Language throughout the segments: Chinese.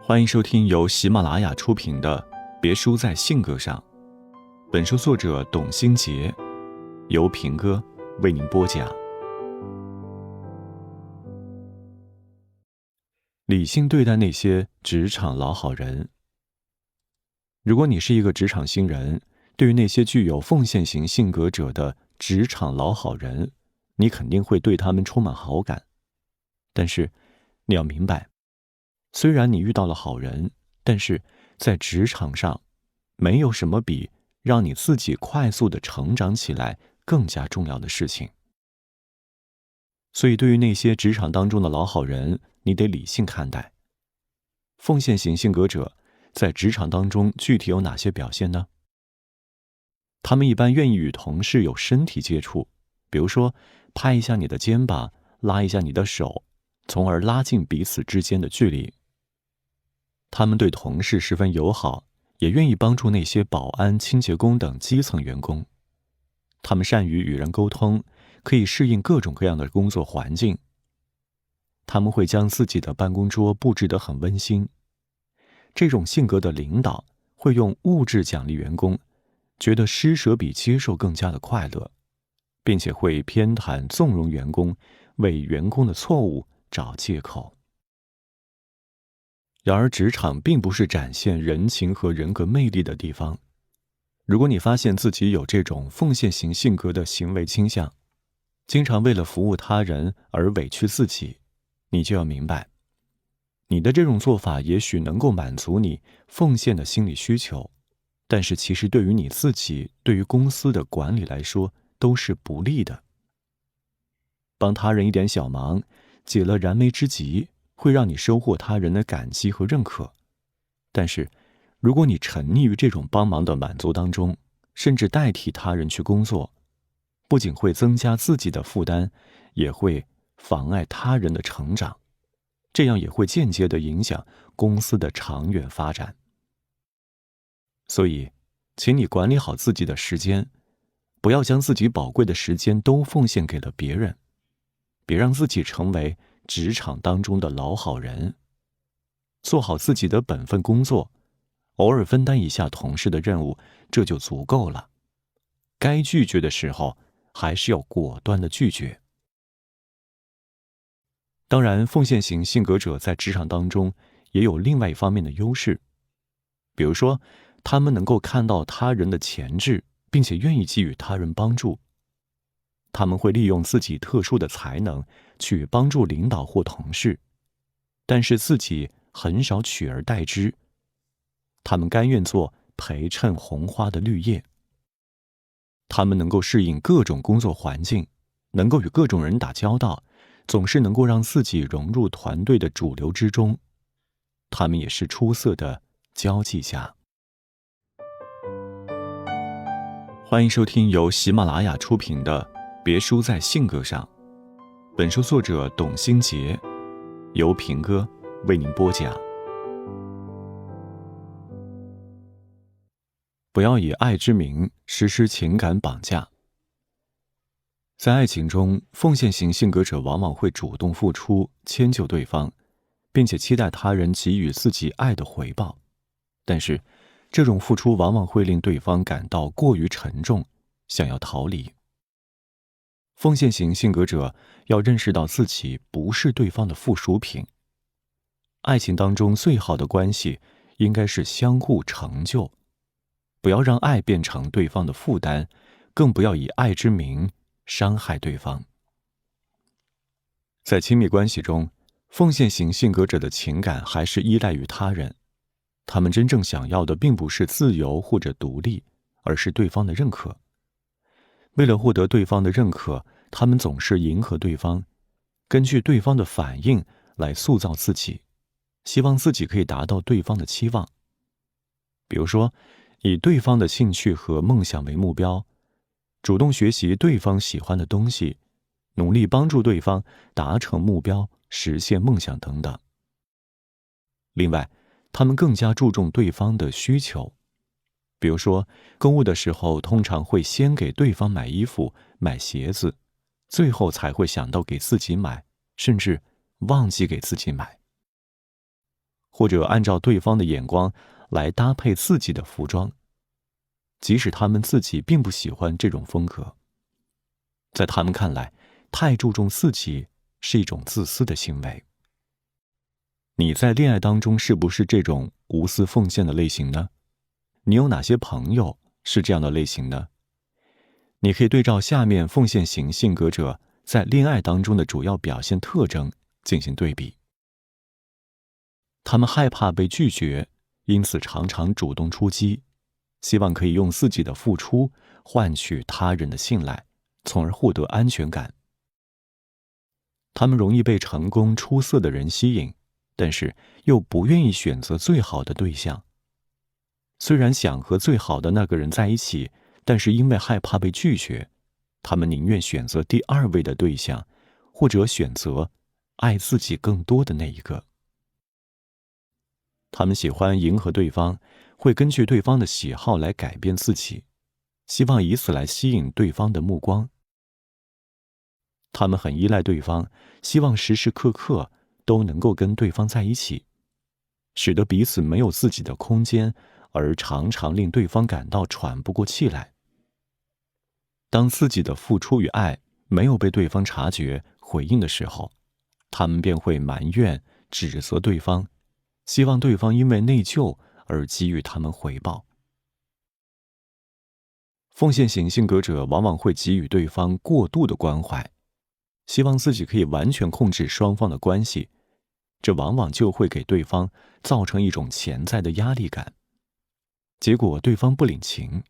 欢迎收听由喜马拉雅出品的《别输在性格上》，本书作者董新杰，由平哥为您播讲。理性对待那些职场老好人。如果你是一个职场新人，对于那些具有奉献型性格者的职场老好人，你肯定会对他们充满好感。但是你要明白，虽然你遇到了好人，但是在职场上，没有什么比让你自己快速的成长起来更加重要的事情。所以对于那些职场当中的老好人，你得理性看待。奉献型性格者在职场当中具体有哪些表现呢？他们一般愿意与同事有身体接触，比如说拍一下你的肩膀，拉一下你的手，从而拉近彼此之间的距离。他们对同事十分友好，也愿意帮助那些保安、清洁工等基层员工。他们善于与人沟通，可以适应各种各样的工作环境。他们会将自己的办公桌布置得很温馨。这种性格的领导会用物质奖励员工，觉得施舍比接受更加的快乐，并且会偏袒纵容员工，为员工的错误找借口。然而职场并不是展现人情和人格魅力的地方。如果你发现自己有这种奉献型性格的行为倾向，经常为了服务他人而委屈自己，你就要明白，你的这种做法也许能够满足你奉献的心理需求，但是其实对于你自己，对于公司的管理来说都是不利的。帮他人一点小忙，解了燃眉之急，会让你收获他人的感激和认可。但是如果你沉溺于这种帮忙的满足当中，甚至代替他人去工作，不仅会增加自己的负担，也会妨碍他人的成长，这样也会间接地影响公司的长远发展。所以请你管理好自己的时间，不要将自己宝贵的时间都奉献给了别人，别让自己成为职场当中的老好人。做好自己的本分工作，偶尔分担一下同事的任务，这就足够了。该拒绝的时候，还是要果断的拒绝。当然，奉献型性格者在职场当中也有另外一方面的优势，比如说，他们能够看到他人的潜质，并且愿意给予他人帮助。他们会利用自己特殊的才能去帮助领导或同事，但是自己很少取而代之。他们甘愿做陪衬红花的绿叶。他们能够适应各种工作环境，能够与各种人打交道，总是能够让自己融入团队的主流之中。他们也是出色的交际家。欢迎收听由喜马拉雅出品的《别输在性格上》，本书作者董新杰，由平哥为您播讲。不要以爱之名实施情感绑架。在爱情中，奉献型性格者往往会主动付出，迁就对方，并且期待他人给予自己爱的回报。但是，这种付出往往会令对方感到过于沉重，想要逃离。奉献型性格者要认识到自己不是对方的附属品。爱情当中最好的关系应该是相互成就，不要让爱变成对方的负担，更不要以爱之名伤害对方。在亲密关系中，奉献型性格者的情感还是依赖于他人，他们真正想要的并不是自由或者独立，而是对方的认可。为了获得对方的认可，他们总是迎合对方，根据对方的反应来塑造自己，希望自己可以达到对方的期望。比如说，以对方的兴趣和梦想为目标，主动学习对方喜欢的东西，努力帮助对方达成目标，实现梦想等等。另外，他们更加注重对方的需求，比如说，购物的时候通常会先给对方买衣服、买鞋子，最后才会想到给自己买，甚至忘记给自己买。或者按照对方的眼光来搭配自己的服装，即使他们自己并不喜欢这种风格。在他们看来，太注重自己是一种自私的行为。你在恋爱当中是不是这种无私奉献的类型呢？你有哪些朋友是这样的类型呢？你可以对照下面奉献型性格者在恋爱当中的主要表现特征进行对比。他们害怕被拒绝，因此常常主动出击，希望可以用自己的付出换取他人的信赖，从而获得安全感。他们容易被成功出色的人吸引，但是又不愿意选择最好的对象。虽然想和最好的那个人在一起，但是因为害怕被拒绝，他们宁愿选择第二位的对象，或者选择爱自己更多的那一个。他们喜欢迎合对方，会根据对方的喜好来改变自己，希望以此来吸引对方的目光。他们很依赖对方，希望时时刻刻都能够跟对方在一起，使得彼此没有自己的空间，而常常令对方感到喘不过气来。当自己的付出与爱没有被对方察觉、回应的时候，他们便会埋怨、指责对方，希望对方因为内疚而给予他们回报。奉献型性格者往往会给予对方过度的关怀，希望自己可以完全控制双方的关系，这往往就会给对方造成一种潜在的压力感，结果对方不领情。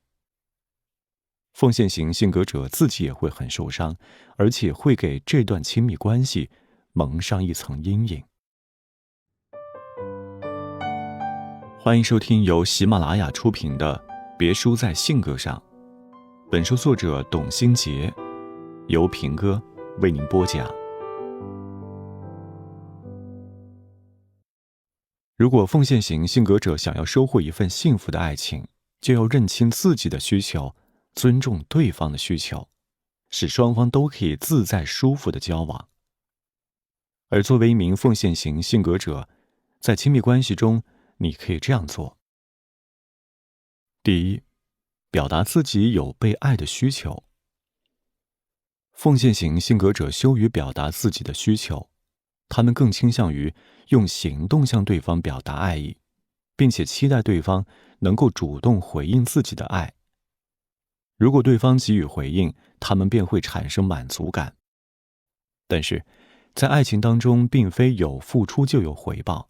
奉献型性格者自己也会很受伤，而且会给这段亲密关系蒙上一层阴影。欢迎收听由喜马拉雅出品的《别输在性格上》，本书作者董新杰，由平哥为您播讲。如果奉献型性格者想要收获一份幸福的爱情，就要认清自己的需求，尊重对方的需求，使双方都可以自在舒服的交往。而作为一名奉献型性格者，在亲密关系中，你可以这样做。第一，表达自己有被爱的需求。奉献型性格者羞于表达自己的需求，他们更倾向于用行动向对方表达爱意，并且期待对方能够主动回应自己的爱。如果对方给予回应，他们便会产生满足感。但是，在爱情当中，并非有付出就有回报。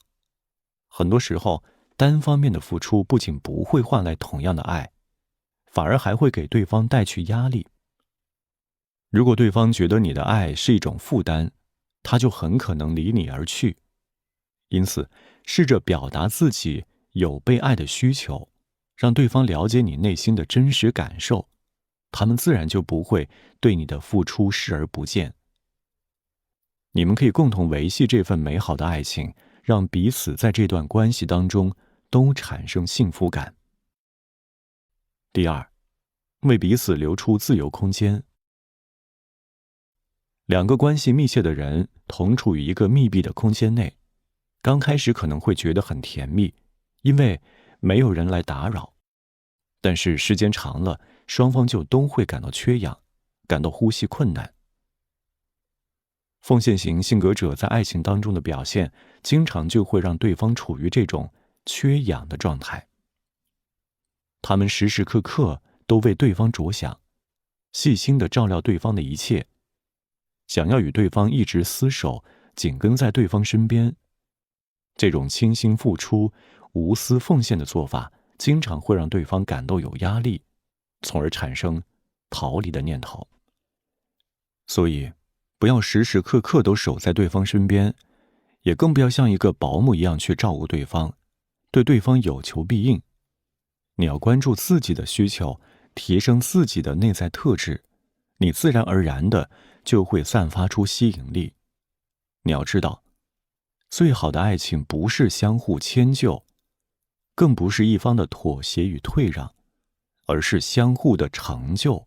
很多时候，单方面的付出不仅不会换来同样的爱，反而还会给对方带去压力。如果对方觉得你的爱是一种负担，他就很可能离你而去。因此，试着表达自己有被爱的需求，让对方了解你内心的真实感受，他们自然就不会对你的付出视而不见。你们可以共同维系这份美好的爱情，让彼此在这段关系当中都产生幸福感。第二，为彼此留出自由空间。两个关系密切的人同处于一个密闭的空间内，刚开始可能会觉得很甜蜜，因为没有人来打扰。但是时间长了，双方就都会感到缺氧，感到呼吸困难。奉献型性格者在爱情当中的表现，经常就会让对方处于这种缺氧的状态。他们时时刻刻都为对方着想，细心地照料对方的一切，想要与对方一直厮守，紧跟在对方身边。这种倾心付出、无私奉献的做法，经常会让对方感到有压力，从而产生逃离的念头。所以，不要时时刻刻都守在对方身边，也更不要像一个保姆一样去照顾对方，对对方有求必应。你要关注自己的需求，提升自己的内在特质，你自然而然的就会散发出吸引力。你要知道，最好的爱情不是相互迁就，更不是一方的妥协与退让，而是相互的成就，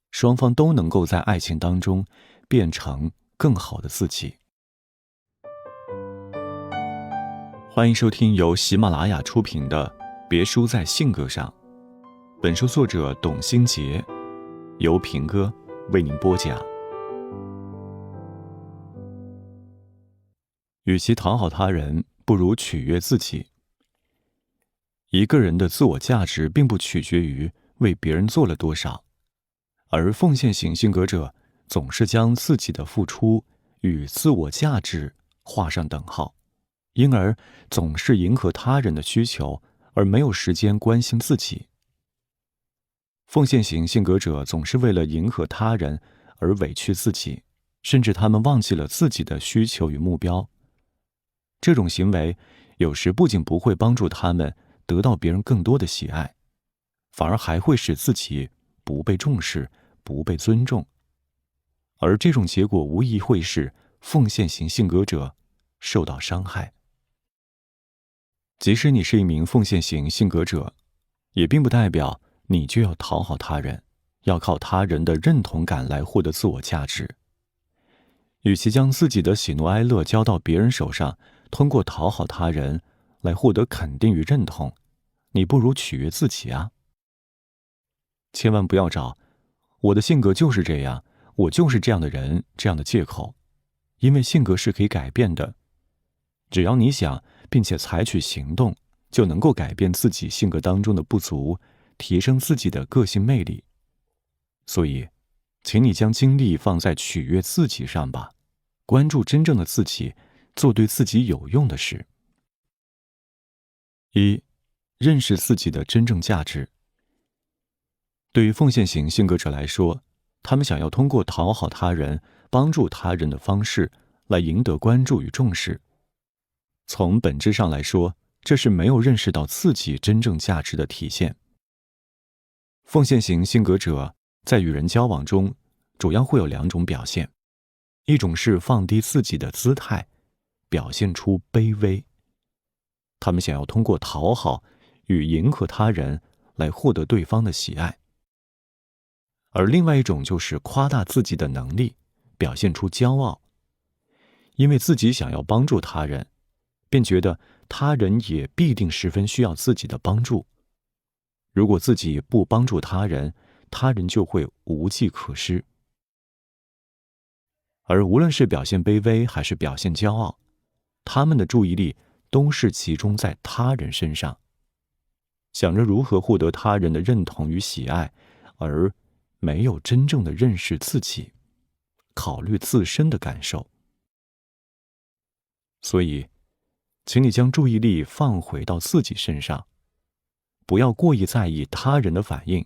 双方都能够在爱情当中变成更好的自己。欢迎收听由喜马拉雅出品的《别输在性格上》，本书作者董新杰，由平哥为您播讲。与其讨好他人，不如取悦自己。一个人的自我价值并不取决于为别人做了多少，而奉献型性格者总是将自己的付出与自我价值画上等号，因而总是迎合他人的需求，而没有时间关心自己。奉献型性格者总是为了迎合他人而委屈自己，甚至他们忘记了自己的需求与目标。这种行为有时不仅不会帮助他们得到别人更多的喜爱，反而还会使自己不被重视、不被尊重。而这种结果无疑会使奉献型性格者受到伤害。即使你是一名奉献型性格者，也并不代表你就要讨好他人，要靠他人的认同感来获得自我价值。与其将自己的喜怒哀乐交到别人手上，通过讨好他人来获得肯定与认同，你不如取悦自己啊。千万不要找我的性格就是这样，我就是这样的人这样的借口，因为性格是可以改变的。只要你想并且采取行动，就能够改变自己性格当中的不足，提升自己的个性魅力。所以请你将精力放在取悦自己上吧，关注真正的自己，做对自己有用的事。一、认识自己的真正价值。对于奉献型性格者来说，他们想要通过讨好他人、帮助他人的方式来赢得关注与重视。从本质上来说，这是没有认识到自己真正价值的体现。奉献型性格者在与人交往中，主要会有两种表现，一种是放低自己的姿态，表现出卑微。他们想要通过讨好与迎合他人来获得对方的喜爱。而另外一种就是夸大自己的能力，表现出骄傲。因为自己想要帮助他人，便觉得他人也必定十分需要自己的帮助。如果自己不帮助他人，他人就会无计可施。而无论是表现卑微还是表现骄傲，他们的注意力都是集中在他人身上，想着如何获得他人的认同与喜爱，而没有真正的认识自己，考虑自身的感受。所以，请你将注意力放回到自己身上，不要过于在意他人的反应，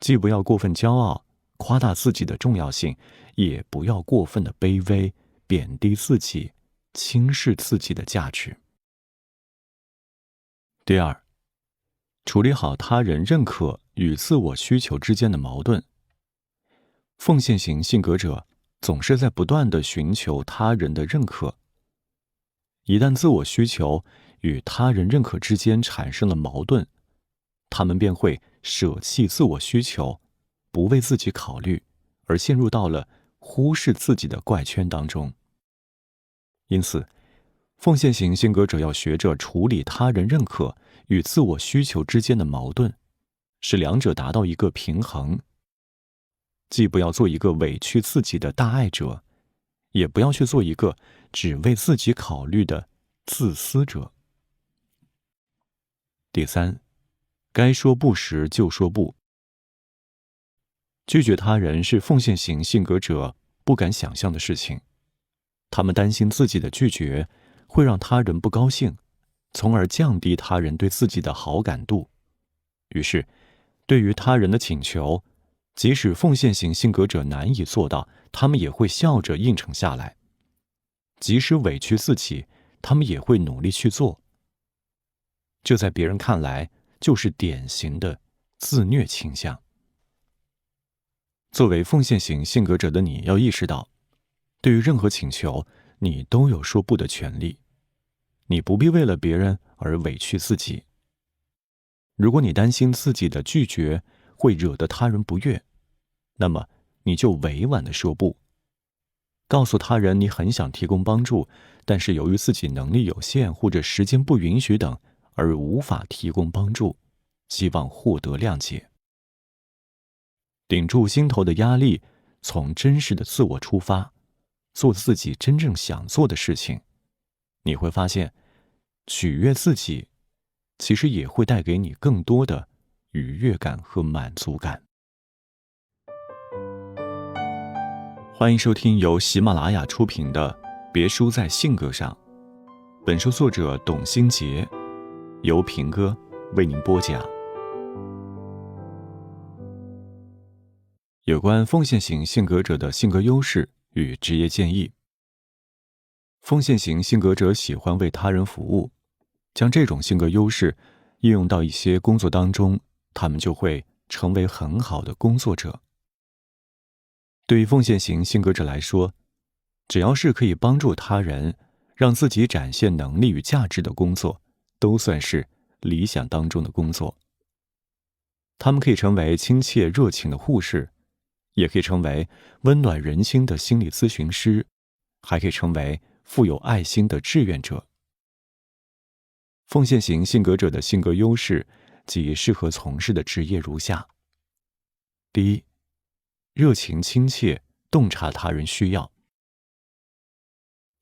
既不要过分骄傲，夸大自己的重要性，也不要过分的卑微，贬低自己，轻视自己的价值。第二，处理好他人认可与自我需求之间的矛盾。奉献型性格者总是在不断地寻求他人的认可。一旦自我需求与他人认可之间产生了矛盾，他们便会舍弃自我需求，不为自己考虑，而陷入到了忽视自己的怪圈当中。因此，奉献型性格者要学着处理他人认可与自我需求之间的矛盾，使两者达到一个平衡。既不要做一个委屈自己的大爱者，也不要去做一个只为自己考虑的自私者。第三，该说不时就说不。拒绝他人是奉献型性格者不敢想象的事情，他们担心自己的拒绝会让他人不高兴，从而降低他人对自己的好感度。于是，对于他人的请求，即使奉献型性格者难以做到，他们也会笑着应承下来。即使委屈自己，他们也会努力去做。这在别人看来就是典型的自虐倾向。作为奉献型性格者的你，要意识到，对于任何请求，你都有说不的权利。你不必为了别人而委屈自己。如果你担心自己的拒绝会惹得他人不悦，那么你就委婉地说不，告诉他人你很想提供帮助，但是由于自己能力有限或者时间不允许等而无法提供帮助，希望获得谅解。顶住心头的压力，从真实的自我出发，做自己真正想做的事情，你会发现，取悦自己，其实也会带给你更多的愉悦感和满足感。欢迎收听由喜马拉雅出品的《别输在性格上》，本书作者董新杰，由平哥为您播讲。有关奉献型性格者的性格优势与职业建议。奉献型性格者喜欢为他人服务，将这种性格优势应用到一些工作当中，他们就会成为很好的工作者。对于奉献型性格者来说，只要是可以帮助他人，让自己展现能力与价值的工作，都算是理想当中的工作。他们可以成为亲切热情的护士，也可以成为温暖人心的心理咨询师，还可以成为富有爱心的志愿者。奉献型性格者的性格优势及适合从事的职业如下：第一，热情亲切，洞察他人需要。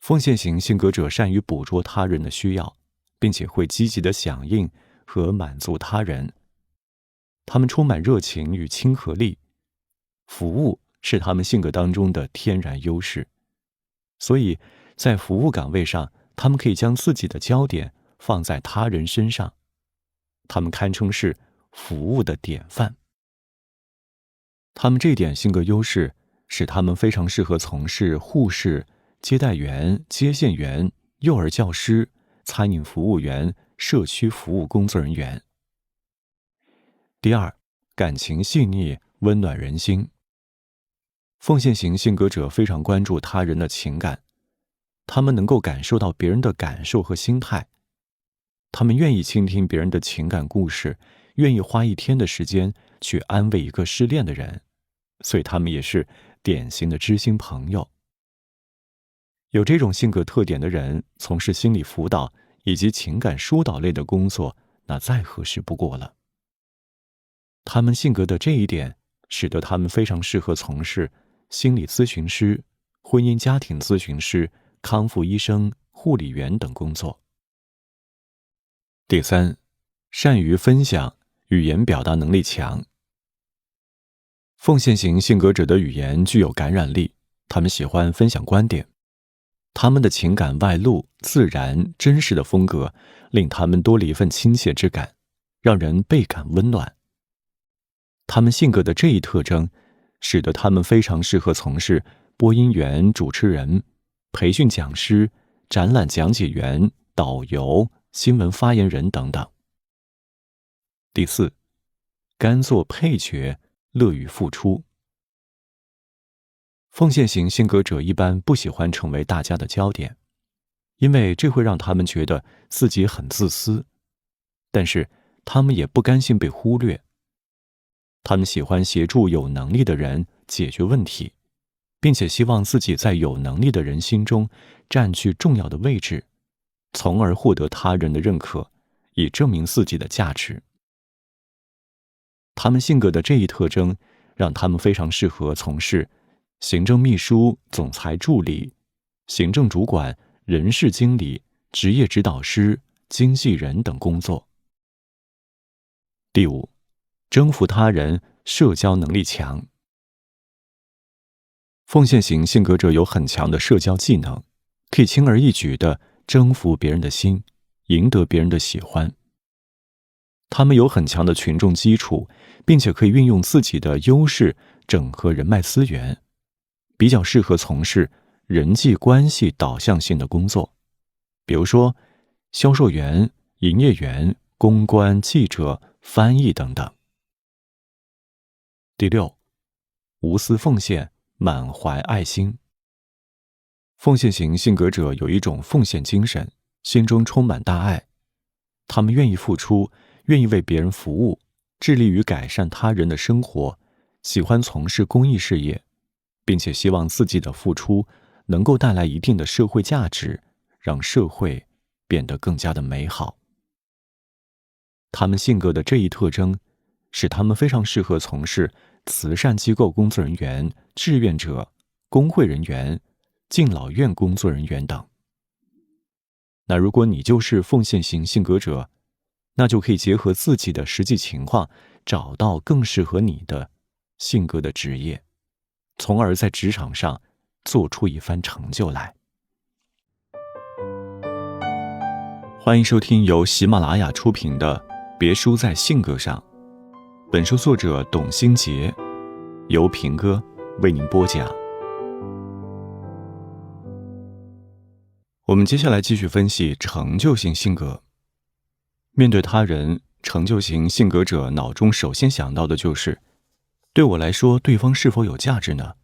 奉献型性格者善于捕捉他人的需要，并且会积极地响应和满足他人。他们充满热情与亲和力，服务是他们性格当中的天然优势，所以在服务岗位上，他们可以将自己的焦点放在他人身上，他们堪称是服务的典范。他们这点性格优势使他们非常适合从事护士、接待员、接线员、幼儿教师、餐饮服务员、社区服务工作人员。第二，感情细腻，温暖人心。奉献型性格者非常关注他人的情感，他们能够感受到别人的感受和心态，他们愿意倾听别人的情感故事，愿意花一天的时间去安慰一个失恋的人，所以他们也是典型的知心朋友。有这种性格特点的人，从事心理辅导以及情感疏导类的工作，那再合适不过了。他们性格的这一点，使得他们非常适合从事心理咨询师、婚姻家庭咨询师、康复医生、护理员等工作。第三，善于分享，语言表达能力强。奉献型性格者的语言具有感染力，他们喜欢分享观点，他们的情感外露、自然、真实的风格，令他们多了一份亲切之感，让人倍感温暖。他们性格的这一特征，使得他们非常适合从事播音员、主持人、培训讲师、展览讲解员、导游、新闻发言人等等。第四，甘做配角，乐于付出。奉献型性格者一般不喜欢成为大家的焦点，因为这会让他们觉得自己很自私，但是他们也不甘心被忽略。他们喜欢协助有能力的人解决问题，并且希望自己在有能力的人心中占据重要的位置，从而获得他人的认可，以证明自己的价值。他们性格的这一特征，让他们非常适合从事行政秘书、总裁助理、行政主管、人事经理、职业指导师、经纪人等工作。第五，征服他人，社交能力强。奉献型性格者有很强的社交技能，可以轻而易举地征服别人的心，赢得别人的喜欢。他们有很强的群众基础，并且可以运用自己的优势整合人脉资源，比较适合从事人际关系导向性的工作，比如说销售员、营业员、公关、记者、翻译等等。第六，无私奉献，满怀爱心。奉献型性格者有一种奉献精神，心中充满大爱，他们愿意付出，愿意为别人服务，致力于改善他人的生活，喜欢从事公益事业，并且希望自己的付出能够带来一定的社会价值，让社会变得更加的美好。他们性格的这一特征，使他们非常适合从事慈善机构工作人员、志愿者、工会人员、敬老院工作人员等。那如果你就是奉献型性格者，那就可以结合自己的实际情况，找到更适合你的性格的职业，从而在职场上做出一番成就来。欢迎收听由喜马拉雅出品的《别输在性格上》，本书作者董新杰，由平哥为您播讲。我们接下来继续分析成就型性格。面对他人，成就型性格者脑中首先想到的就是，对我来说，对方是否有价值呢？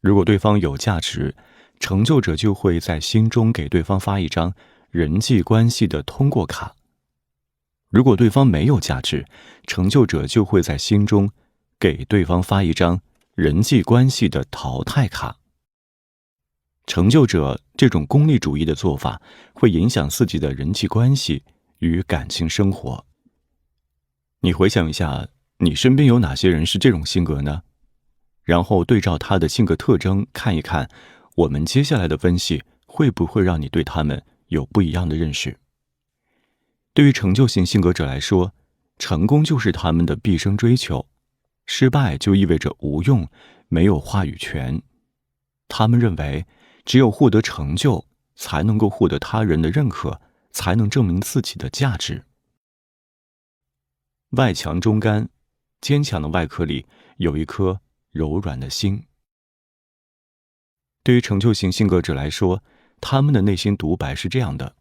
如果对方有价值，成就者就会在心中给对方发一张人际关系的通过卡。如果对方没有价值，成就者就会在心中给对方发一张人际关系的淘汰卡。成就者这种功利主义的做法，会影响自己的人际关系与感情生活。你回想一下，你身边有哪些人是这种性格呢？然后对照他的性格特征看一看，我们接下来的分析会不会让你对他们有不一样的认识。对于成就型性格者来说，成功就是他们的毕生追求，失败就意味着无用，没有话语权。他们认为，只有获得成就，才能够获得他人的认可，才能证明自己的价值。外强中干，坚强的外壳里有一颗柔软的心。对于成就型性格者来说，他们的内心独白是这样的：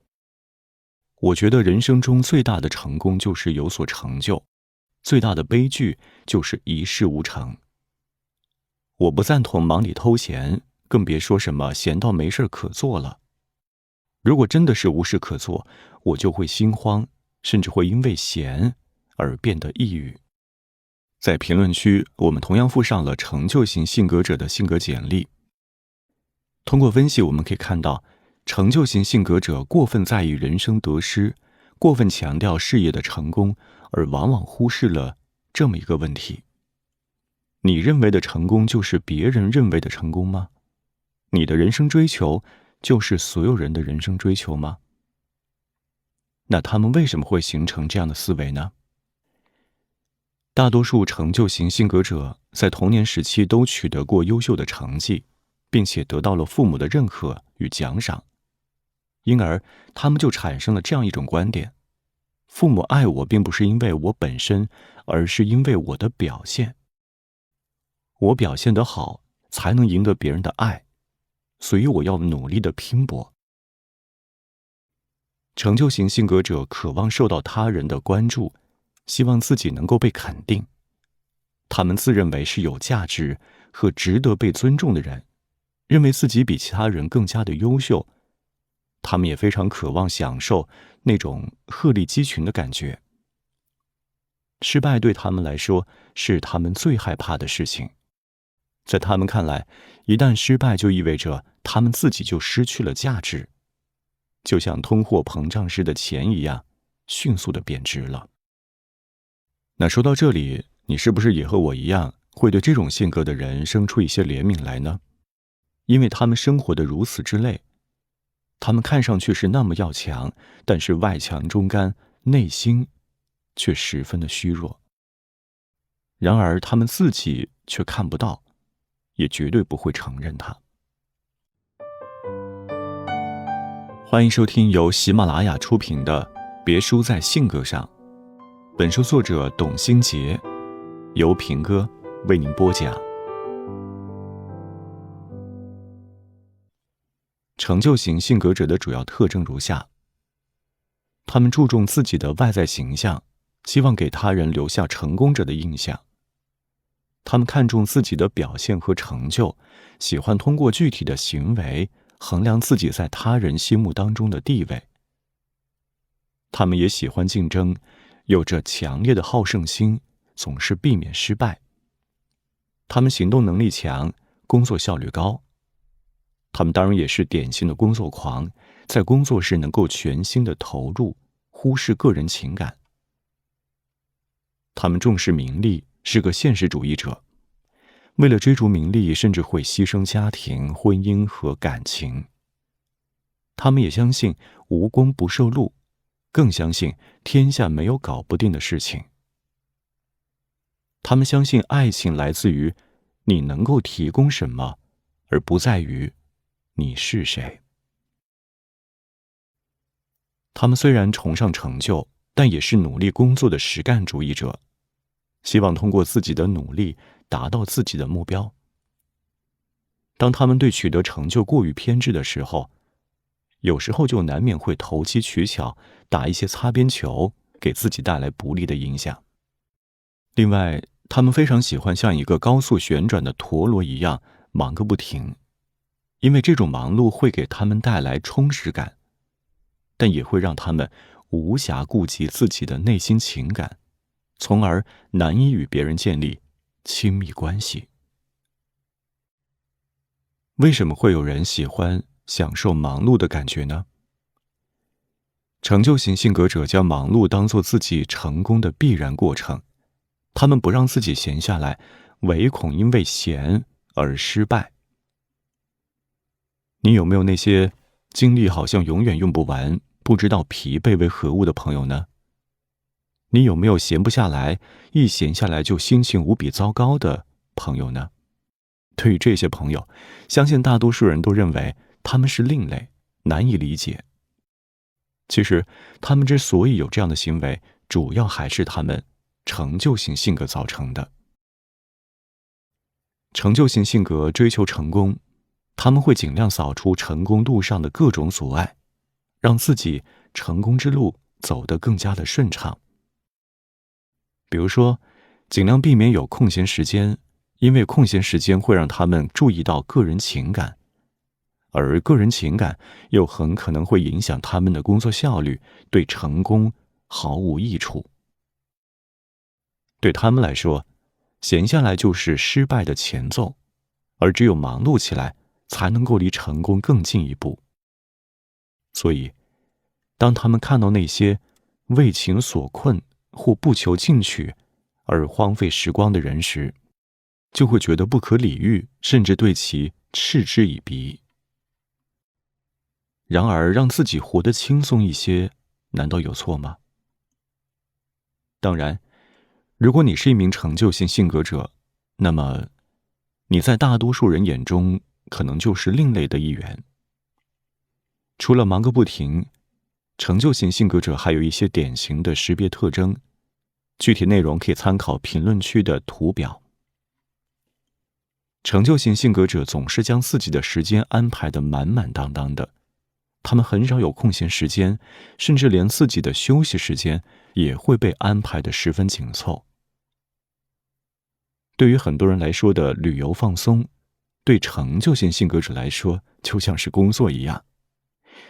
我觉得人生中最大的成功就是有所成就，最大的悲剧就是一事无成。我不赞同忙里偷闲，更别说什么闲到没事可做了。如果真的是无事可做，我就会心慌，甚至会因为闲而变得抑郁。在评论区，我们同样附上了成就型性格者的性格简历。通过分析，我们可以看到，成就型性格者过分在意人生得失，过分强调事业的成功，而往往忽视了这么一个问题：你认为的成功就是别人认为的成功吗？你的人生追求就是所有人的人生追求吗？那他们为什么会形成这样的思维呢？大多数成就型性格者在童年时期都取得过优秀的成绩，并且得到了父母的认可与奖赏，因而他们就产生了这样一种观点：父母爱我并不是因为我本身，而是因为我的表现。我表现得好，才能赢得别人的爱，所以我要努力的拼搏。成就型性格者渴望受到他人的关注，希望自己能够被肯定。他们自认为是有价值和值得被尊重的人，认为自己比其他人更加的优秀。他们也非常渴望享受那种鹤立鸡群的感觉。失败对他们来说是他们最害怕的事情。在他们看来，一旦失败就意味着他们自己就失去了价值，就像通货膨胀时的钱一样，迅速的贬值了。那说到这里，你是不是也和我一样，会对这种性格的人生出一些怜悯来呢？因为他们生活得如此之累，他们看上去是那么要强，但是外强中干，内心却十分的虚弱。然而他们自己却看不到，也绝对不会承认它。欢迎收听由喜马拉雅出品的《别输在性格上》，本书作者董新杰，由平哥为您播讲。成就型性格者的主要特征如下：他们注重自己的外在形象，希望给他人留下成功者的印象。他们看重自己的表现和成就，喜欢通过具体的行为衡量自己在他人心目当中的地位。他们也喜欢竞争，有着强烈的好胜心，总是避免失败。他们行动能力强，工作效率高。他们当然也是典型的工作狂，在工作时能够全心的投入，忽视个人情感。他们重视名利，是个现实主义者，为了追逐名利，甚至会牺牲家庭、婚姻和感情。他们也相信无功不受禄，更相信天下没有搞不定的事情。他们相信爱情来自于你能够提供什么，而不在于你是谁。他们虽然崇尚成就，但也是努力工作的实干主义者，希望通过自己的努力达到自己的目标。当他们对取得成就过于偏执的时候，有时候就难免会投机取巧，打一些擦边球，给自己带来不利的影响。另外，他们非常喜欢像一个高速旋转的陀螺一样忙个不停，因为这种忙碌会给他们带来充实感，但也会让他们无暇顾及自己的内心情感，从而难以与别人建立亲密关系。为什么会有人喜欢享受忙碌的感觉呢？成就型性格者将忙碌当作自己成功的必然过程，他们不让自己闲下来，唯恐因为闲而失败。你有没有那些精力好像永远用不完，不知道疲惫为何物的朋友呢？你有没有闲不下来，一闲下来就心情无比糟糕的朋友呢？对于这些朋友，相信大多数人都认为他们是另类，难以理解。其实，他们之所以有这样的行为，主要还是他们成就型性格造成的。成就型性格追求成功，他们会尽量扫除成功路上的各种阻碍，让自己成功之路走得更加的顺畅。比如说，尽量避免有空闲时间，因为空闲时间会让他们注意到个人情感，而个人情感又很可能会影响他们的工作效率，对成功毫无益处。对他们来说，闲下来就是失败的前奏，而只有忙碌起来，才能够离成功更进一步。所以，当他们看到那些为情所困或不求进取而荒废时光的人时，就会觉得不可理喻，甚至对其嗤之以鼻。然而，让自己活得轻松一些，难道有错吗？当然，如果你是一名成就型性格者，那么你在大多数人眼中可能就是另类的一员。除了忙个不停，成就型性格者还有一些典型的识别特征，具体内容可以参考评论区的图表。成就型性格者总是将自己的时间安排得满满当当的，他们很少有空闲时间，甚至连自己的休息时间也会被安排得十分紧凑。对于很多人来说的旅游放松，对成就型性格者来说就像是工作一样。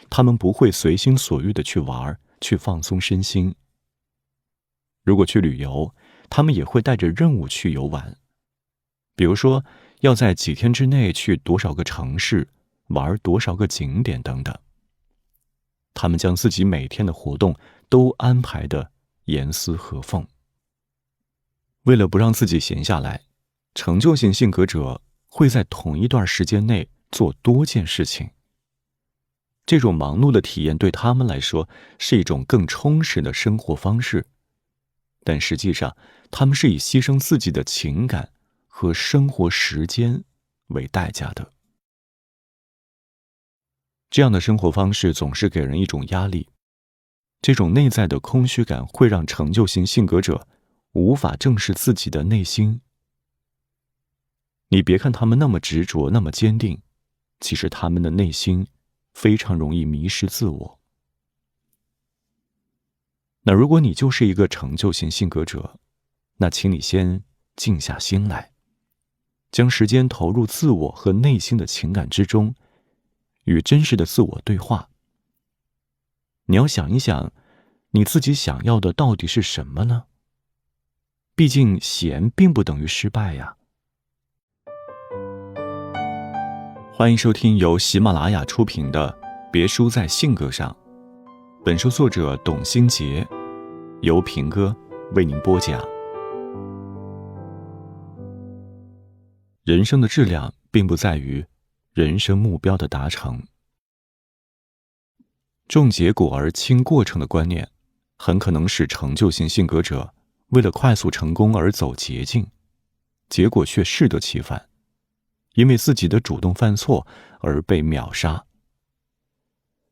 他们不会随心所欲地去玩，去放松身心。如果去旅游，他们也会带着任务去游玩，比如说要在几天之内去多少个城市，玩多少个景点等等。他们将自己每天的活动都安排得严丝合缝。为了不让自己闲下来，成就型性格者会在同一段时间内做多件事情。这种忙碌的体验对他们来说是一种更充实的生活方式，但实际上他们是以牺牲自己的情感和生活时间为代价的。这样的生活方式总是给人一种压力，这种内在的空虚感会让成就型性格者无法正视自己的内心。你别看他们那么执着，那么坚定，其实他们的内心非常容易迷失自我。那如果你就是一个成就型性格者，那请你先静下心来，将时间投入自我和内心的情感之中，与真实的自我对话。你要想一想，你自己想要的到底是什么呢？毕竟闲并不等于失败呀。欢迎收听由喜马拉雅出品的别输在性格上。本书作者董新杰，由平哥为您播讲。人生的质量并不在于人生目标的达成。重结果而轻过程的观念，很可能使成就型性格者为了快速成功而走捷径，结果却适得其反，因为自己的主动犯错而被秒杀。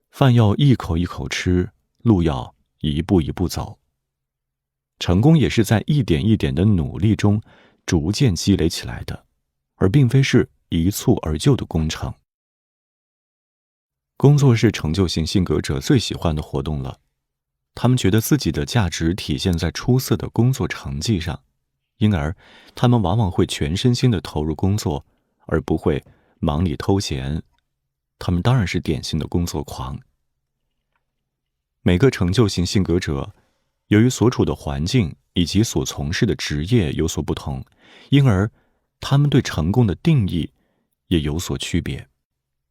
饭要一口一口吃，路要一步一步走。成功也是在一点一点的努力中逐渐积累起来的，而并非是一蹴而就的工程。工作是成就型性格者最喜欢的活动了，他们觉得自己的价值体现在出色的工作成绩上，因而他们往往会全身心地投入工作，而不会忙里偷闲。他们当然是典型的工作狂。每个成就型性格者，由于所处的环境以及所从事的职业有所不同，因而他们对成功的定义也有所区别，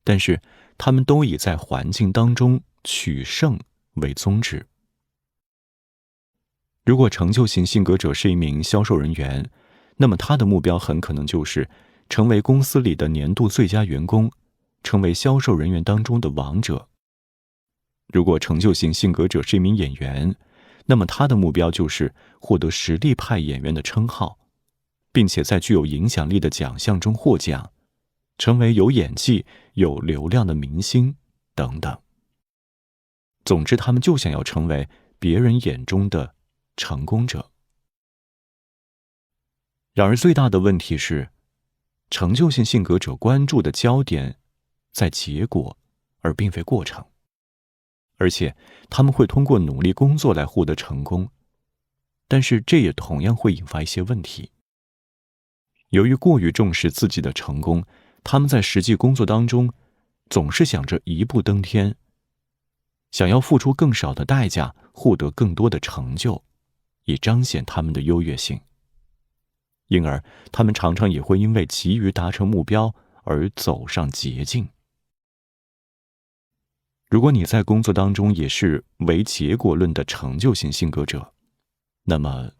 但是他们都以在环境当中取胜为宗旨。如果成就型性格者是一名销售人员，那么他的目标很可能就是成为公司里的年度最佳员工，成为销售人员当中的王者。如果成就型性格者是一名演员，那么他的目标就是获得实力派演员的称号，并且在具有影响力的奖项中获奖，成为有演技、有流量的明星等等。总之，他们就想要成为别人眼中的成功者。然而最大的问题是，成就型性格者关注的焦点在结果，而并非过程。而且他们会通过努力工作来获得成功，但是这也同样会引发一些问题。由于过于重视自己的成功，他们在实际工作当中总是想着一步登天，想要付出更少的代价获得更多的成就，以彰显他们的优越性。因而他们常常也会因为急于达成目标而走上捷径。如果你在工作当中也是唯结果论的成就型性格者，那么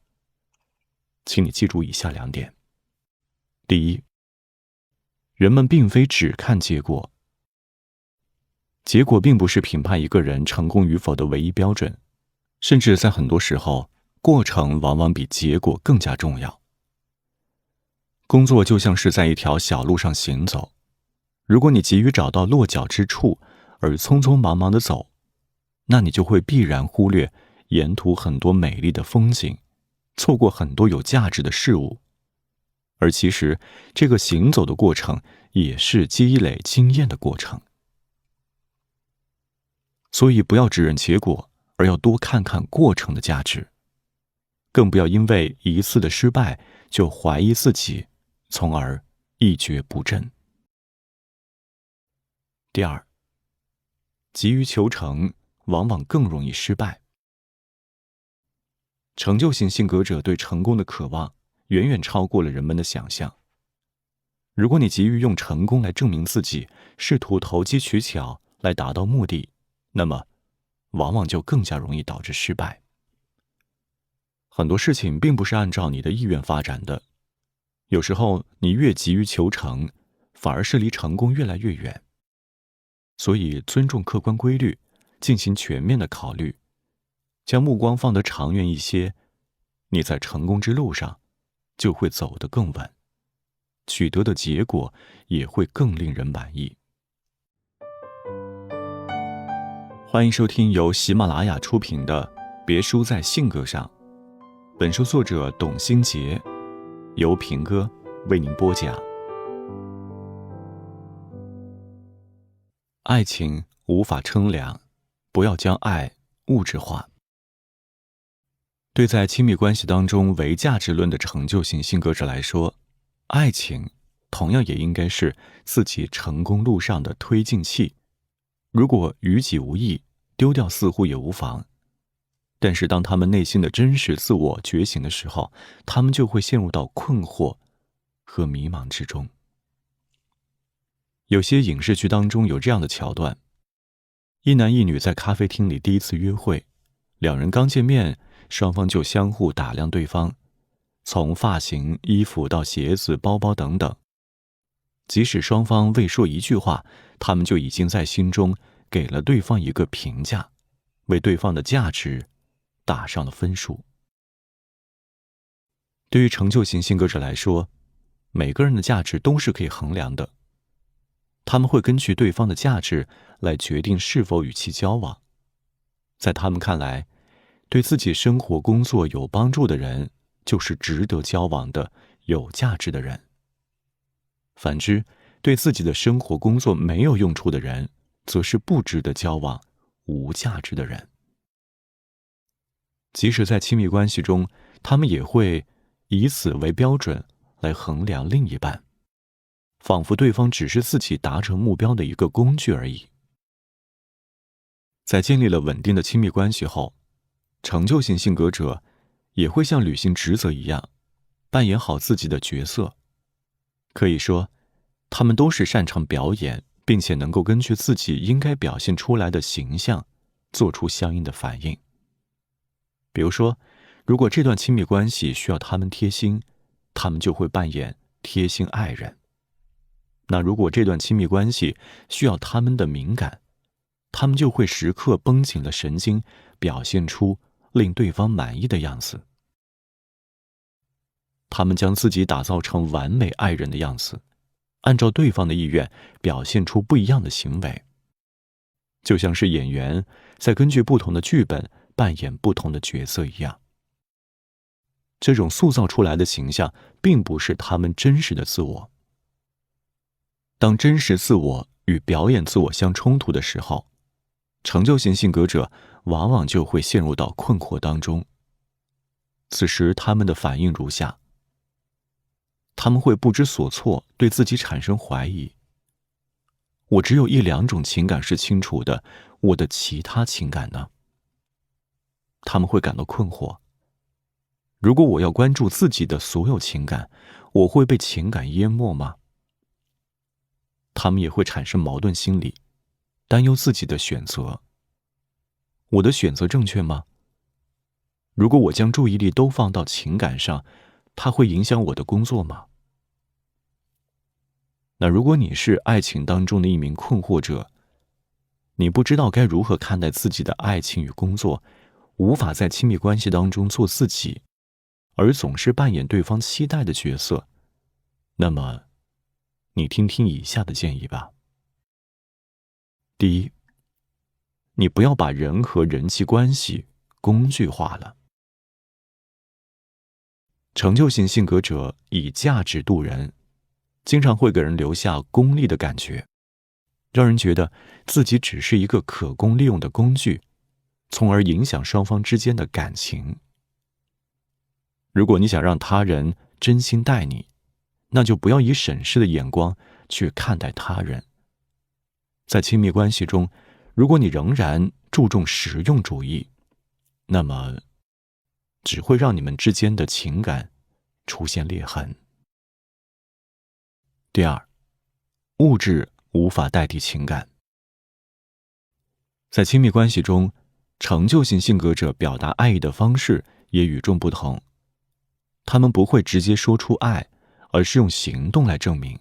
请你记住以下2点。第一，人们并非只看结果，结果并不是评判一个人成功与否的唯一标准，甚至在很多时候，过程往往比结果更加重要。工作就像是在一条小路上行走，如果你急于找到落脚之处而匆匆忙忙地走，那你就会必然忽略沿途很多美丽的风景，错过很多有价值的事物。而其实这个行走的过程也是积累经验的过程。所以不要只认结果，而要多看看过程的价值，更不要因为一次的失败就怀疑自己，从而一蹶不振。第二，急于求成往往更容易失败。成就型性格者对成功的渴望远远超过了人们的想象。如果你急于用成功来证明自己，试图投机取巧来达到目的，那么往往就更加容易导致失败。很多事情并不是按照你的意愿发展的，有时候你越急于求成，反而是离成功越来越远。所以尊重客观规律，进行全面的考虑，将目光放得长远一些，你在成功之路上就会走得更稳，取得的结果也会更令人满意。欢迎收听由喜马拉雅出品的《别输在性格上》，本书作者董新杰，由平哥为您播讲。爱情无法称量，不要将爱物质化。对在亲密关系当中唯价值论的成就型性格者来说，爱情同样也应该是自己成功路上的推进器。如果于己无益，丢掉似乎也无妨。但是当他们内心的真实自我觉醒的时候，他们就会陷入到困惑和迷茫之中。有些影视剧当中有这样的桥段，一男一女在咖啡厅里第一次约会，两人刚见面，双方就相互打量对方，从发型、衣服到鞋子、包包等等。即使双方未说一句话，他们就已经在心中给了对方一个评价，为对方的价值打上了分数。对于成就型性格者来说，每个人的价值都是可以衡量的，他们会根据对方的价值来决定是否与其交往。在他们看来，对自己生活工作有帮助的人就是值得交往的有价值的人。反之，对自己的生活工作没有用处的人则是不值得交往、无价值的人。即使在亲密关系中，他们也会以此为标准来衡量另一半，仿佛对方只是自己达成目标的一个工具而已。在建立了稳定的亲密关系后，成就型性格者也会像履行职责一样，扮演好自己的角色。可以说，他们都是擅长表演，并且能够根据自己应该表现出来的形象，做出相应的反应。比如说，如果这段亲密关系需要他们贴心，他们就会扮演贴心爱人。那如果这段亲密关系需要他们的敏感，他们就会时刻绷紧了神经，表现出令对方满意的样子。他们将自己打造成完美爱人的样子，按照对方的意愿表现出不一样的行为，就像是演员在根据不同的剧本扮演不同的角色一样。这种塑造出来的形象并不是他们真实的自我。当真实自我与表演自我相冲突的时候，成就型性格者往往就会陷入到困惑当中。此时他们的反应如下：他们会不知所措，对自己产生怀疑。我只有一两种情感是清楚的，我的其他情感呢？他们会感到困惑。如果我要关注自己的所有情感，我会被情感淹没吗？他们也会产生矛盾心理，担忧自己的选择。我的选择正确吗？如果我将注意力都放到情感上，它会影响我的工作吗？那如果你是爱情当中的一名困惑者，你不知道该如何看待自己的爱情与工作，无法在亲密关系当中做自己，而总是扮演对方期待的角色，那么你听听以下的建议吧。第一，你不要把人和人际关系工具化了。成就型性格者以价值度人，经常会给人留下功利的感觉，让人觉得自己只是一个可供利用的工具，从而影响双方之间的感情。如果你想让他人真心待你，那就不要以审视的眼光去看待他人。在亲密关系中，如果你仍然注重实用主义，那么只会让你们之间的情感出现裂痕。第二，物质无法代替情感。在亲密关系中，成就型性格者表达爱意的方式也与众不同。他们不会直接说出爱，而是用行动来证明。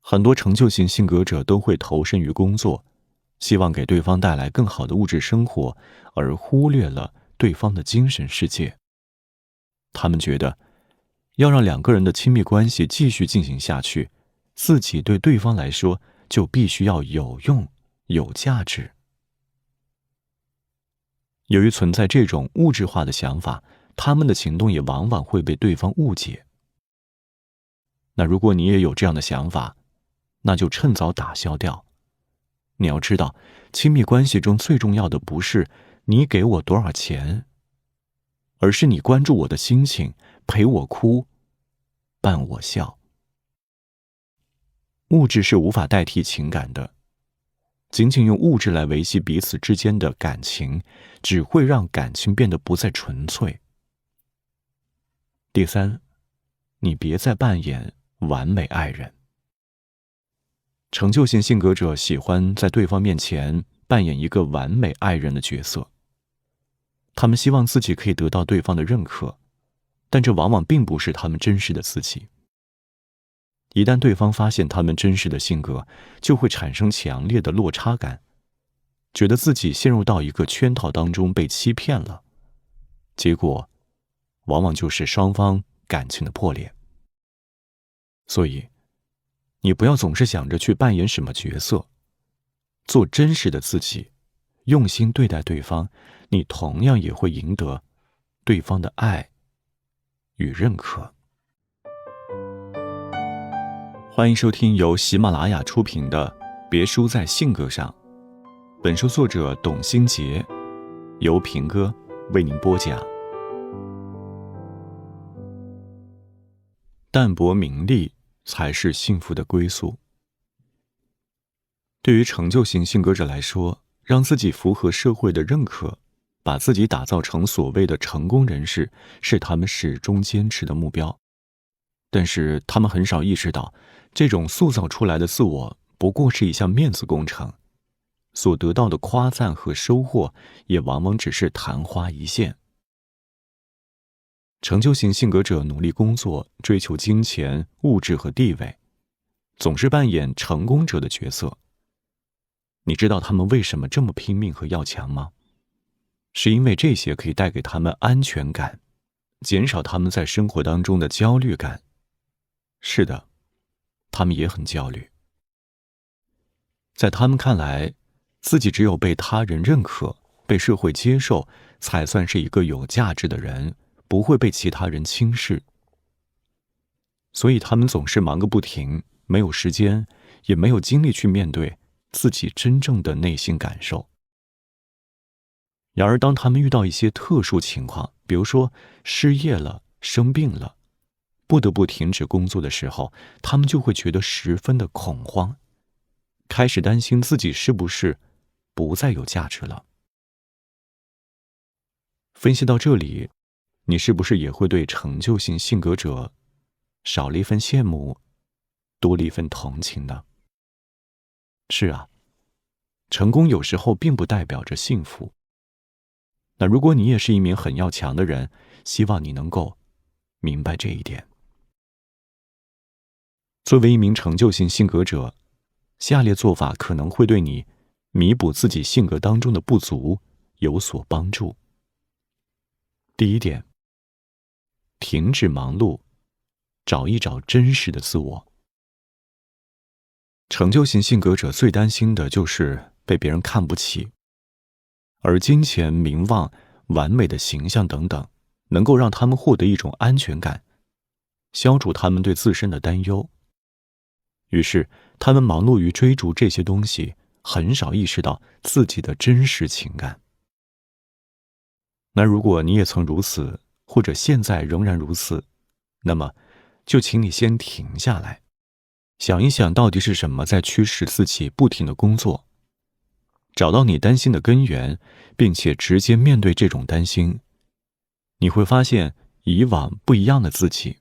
很多成就型性格者都会投身于工作，希望给对方带来更好的物质生活，而忽略了对方的精神世界。他们觉得，要让两个人的亲密关系继续进行下去，自己对对方来说就必须要有用、有价值。由于存在这种物质化的想法，他们的行动也往往会被对方误解。那如果你也有这样的想法，那就趁早打消掉。你要知道，亲密关系中最重要的不是你给我多少钱，而是你关注我的心情，陪我哭，伴我笑。物质是无法代替情感的，仅仅用物质来维系彼此之间的感情，只会让感情变得不再纯粹。第三，你别再扮演完美爱人。成就型性格者喜欢在对方面前扮演一个完美爱人的角色，他们希望自己可以得到对方的认可，但这往往并不是他们真实的自己。一旦对方发现他们真实的性格，就会产生强烈的落差感，觉得自己陷入到一个圈套当中被欺骗了，结果往往就是双方感情的破裂。所以你不要总是想着去扮演什么角色，做真实的自己，用心对待对方，你同样也会赢得对方的爱与认可。欢迎收听由喜马拉雅出品的《别输在性格上》，本书作者董新杰，由平哥为您播讲。淡泊名利才是幸福的归宿。对于成就型性格者来说，让自己符合社会的认可，把自己打造成所谓的成功人士，是他们始终坚持的目标。但是他们很少意识到，这种塑造出来的自我不过是一项面子工程，所得到的夸赞和收获也往往只是昙花一现。成就型性格者努力工作，追求金钱、物质和地位，总是扮演成功者的角色。你知道他们为什么这么拼命和要强吗？是因为这些可以带给他们安全感，减少他们在生活当中的焦虑感。是的，他们也很焦虑。在他们看来，自己只有被他人认可、被社会接受，才算是一个有价值的人，不会被其他人轻视。所以他们总是忙个不停，没有时间，也没有精力去面对自己真正的内心感受。然而当他们遇到一些特殊情况，比如说失业了、生病了，不得不停止工作的时候，他们就会觉得十分的恐慌，开始担心自己是不是不再有价值了。分析到这里，你是不是也会对成就型性格者少了一份羡慕，多了一份同情呢？是啊，成功有时候并不代表着幸福。那如果你也是一名很要强的人，希望你能够明白这一点。作为一名成就型性格者，下列做法可能会对你弥补自己性格当中的不足有所帮助。第一点，停止忙碌，找一找真实的自我。成就型性格者最担心的就是被别人看不起，而金钱、名望、完美的形象等等，能够让他们获得一种安全感，消除他们对自身的担忧。于是他们忙碌于追逐这些东西，很少意识到自己的真实情感。那如果你也曾如此，或者现在仍然如此，那么就请你先停下来，想一想到底是什么在驱使自己不停地工作，找到你担心的根源，并且直接面对这种担心。你会发现以往不一样的自己，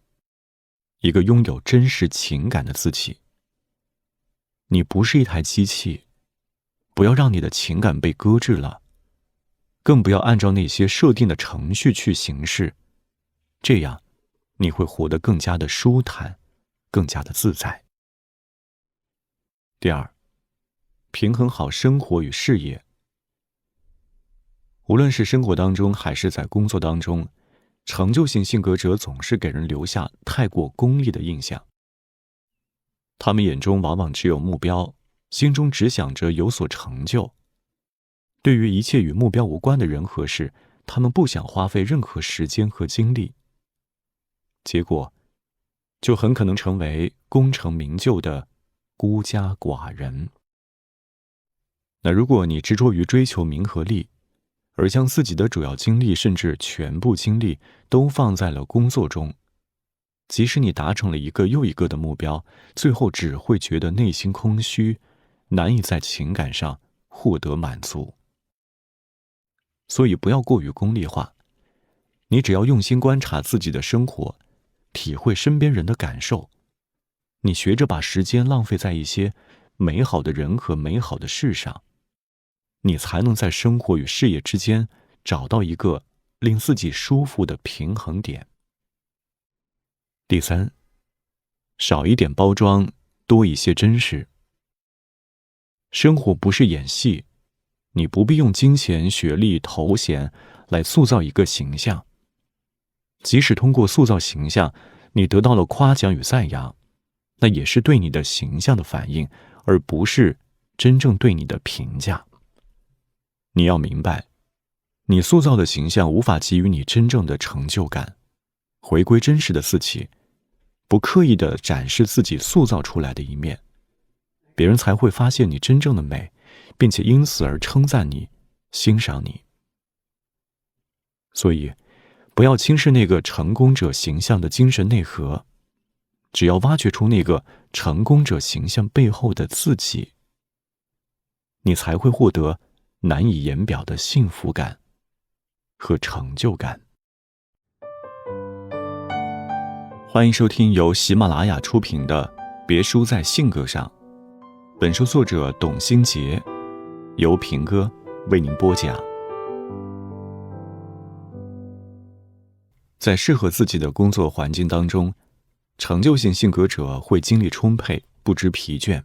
一个拥有真实情感的自己。你不是一台机器，不要让你的情感被搁置了，更不要按照那些设定的程序去行事，这样你会活得更加的舒坦，更加的自在。第二，平衡好生活与事业。无论是生活当中还是在工作当中，成就型性格者总是给人留下太过功利的印象。他们眼中往往只有目标，心中只想着有所成就。对于一切与目标无关的人和事，他们不想花费任何时间和精力。结果，就很可能成为功成名就的孤家寡人。那如果你执着于追求名和利，而将自己的主要精力甚至全部精力都放在了工作中，即使你达成了一个又一个的目标，最后只会觉得内心空虚，难以在情感上获得满足。所以不要过于功利化，你只要用心观察自己的生活，体会身边人的感受，你学着把时间浪费在一些美好的人和美好的事上，你才能在生活与事业之间找到一个令自己舒服的平衡点。第三，少一点包装，多一些真实。生活不是演戏，你不必用金钱、学历、头衔来塑造一个形象。即使通过塑造形象，你得到了夸奖与赞扬，那也是对你的形象的反应，而不是真正对你的评价。你要明白，你塑造的形象无法给予你真正的成就感。回归真实的自己，不刻意地展示自己塑造出来的一面，别人才会发现你真正的美，并且因此而称赞你、欣赏你。所以，不要轻视那个成功者形象的精神内核，只要挖掘出那个成功者形象背后的自己，你才会获得难以言表的幸福感和成就感。欢迎收听由喜马拉雅出品的《别输在性格上》，本书作者董新杰，由平哥为您播讲。在适合自己的工作环境当中，成就型性格者会精力充沛，不知疲倦；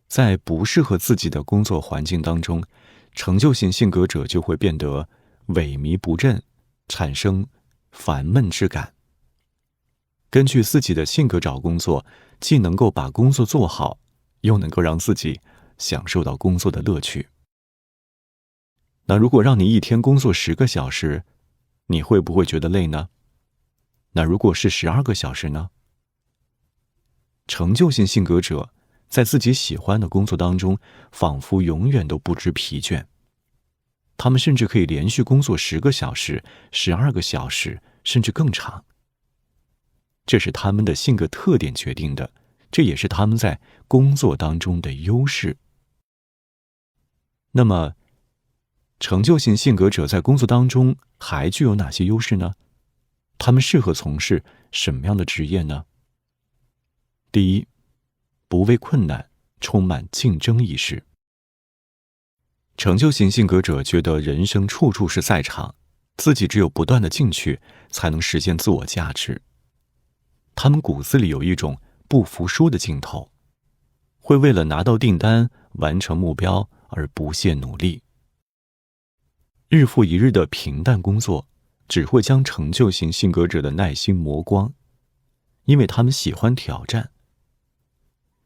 在不适合自己的工作环境当中，成就型性格者就会变得萎靡不振，产生烦闷之感。根据自己的性格找工作，既能够把工作做好，又能够让自己享受到工作的乐趣。那如果让你一天工作10个小时，你会不会觉得累呢？那如果是12个小时呢？成就型性格者在自己喜欢的工作当中，仿佛永远都不知疲倦。他们甚至可以连续工作10个小时、12个小时，甚至更长。这是他们的性格特点决定的，这也是他们在工作当中的优势。那么，成就型性格者在工作当中还具有哪些优势呢？他们适合从事什么样的职业呢？第一，不畏困难，充满竞争意识。成就型性格者觉得人生处处是赛场，自己只有不断的进取，才能实现自我价值。他们骨子里有一种不服输的劲头，会为了拿到订单、完成目标而不懈努力。日复一日的平淡工作，只会将成就型性格者的耐心磨光，因为他们喜欢挑战。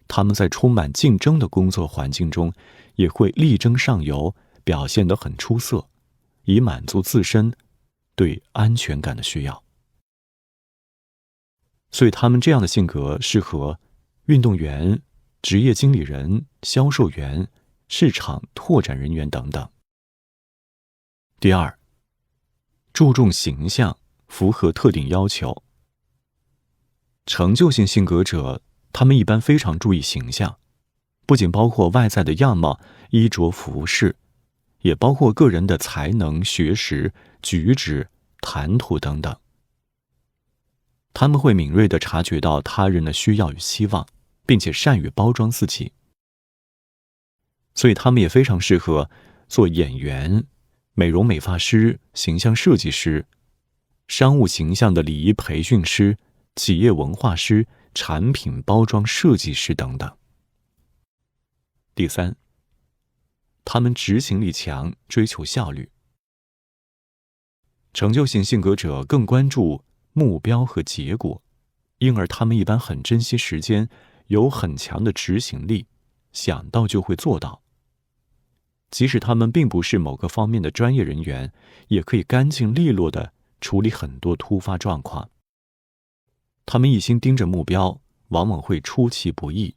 他们在充满竞争的工作环境中，也会力争上游，表现得很出色，以满足自身对安全感的需要。所以他们这样的性格适合运动员、职业经理人、销售员、市场拓展人员等等。第二，注重形象，符合特定要求。成就型性格者，他们一般非常注意形象，不仅包括外在的样貌、衣着服饰，也包括个人的才能、学识、举止、谈吐等等。他们会敏锐地察觉到他人的需要与期望，并且善于包装自己。所以他们也非常适合做演员、美容美发师、形象设计师、商务形象的礼仪培训师、企业文化师、产品包装设计师等等。第三，他们执行力强，追求效率。成就型性格者更关注目标和结果，因而他们一般很珍惜时间，有很强的执行力，想到就会做到。即使他们并不是某个方面的专业人员，也可以干净利落地处理很多突发状况。他们一心盯着目标，往往会出其不意，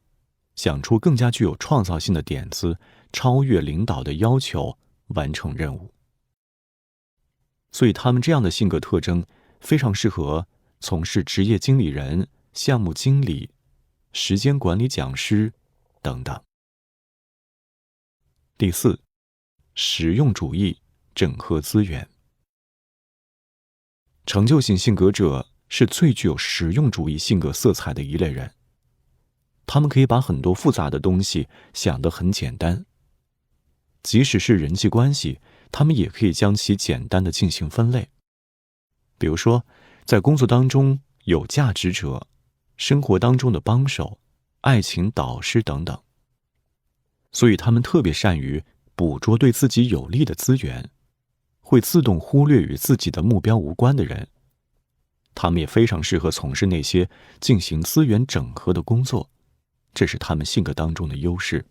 想出更加具有创造性的点子，超越领导的要求，完成任务。所以他们这样的性格特征非常适合从事职业经理人、项目经理、时间管理讲师等等。第四，实用主义，整合资源。成就型性格者是最具有实用主义性格色彩的一类人。他们可以把很多复杂的东西想得很简单。即使是人际关系，他们也可以将其简单地进行分类。比如说，在工作当中有价值者，生活当中的帮手，爱情导师等等。所以他们特别善于捕捉对自己有利的资源，会自动忽略与自己的目标无关的人。他们也非常适合从事那些进行资源整合的工作，这是他们性格当中的优势。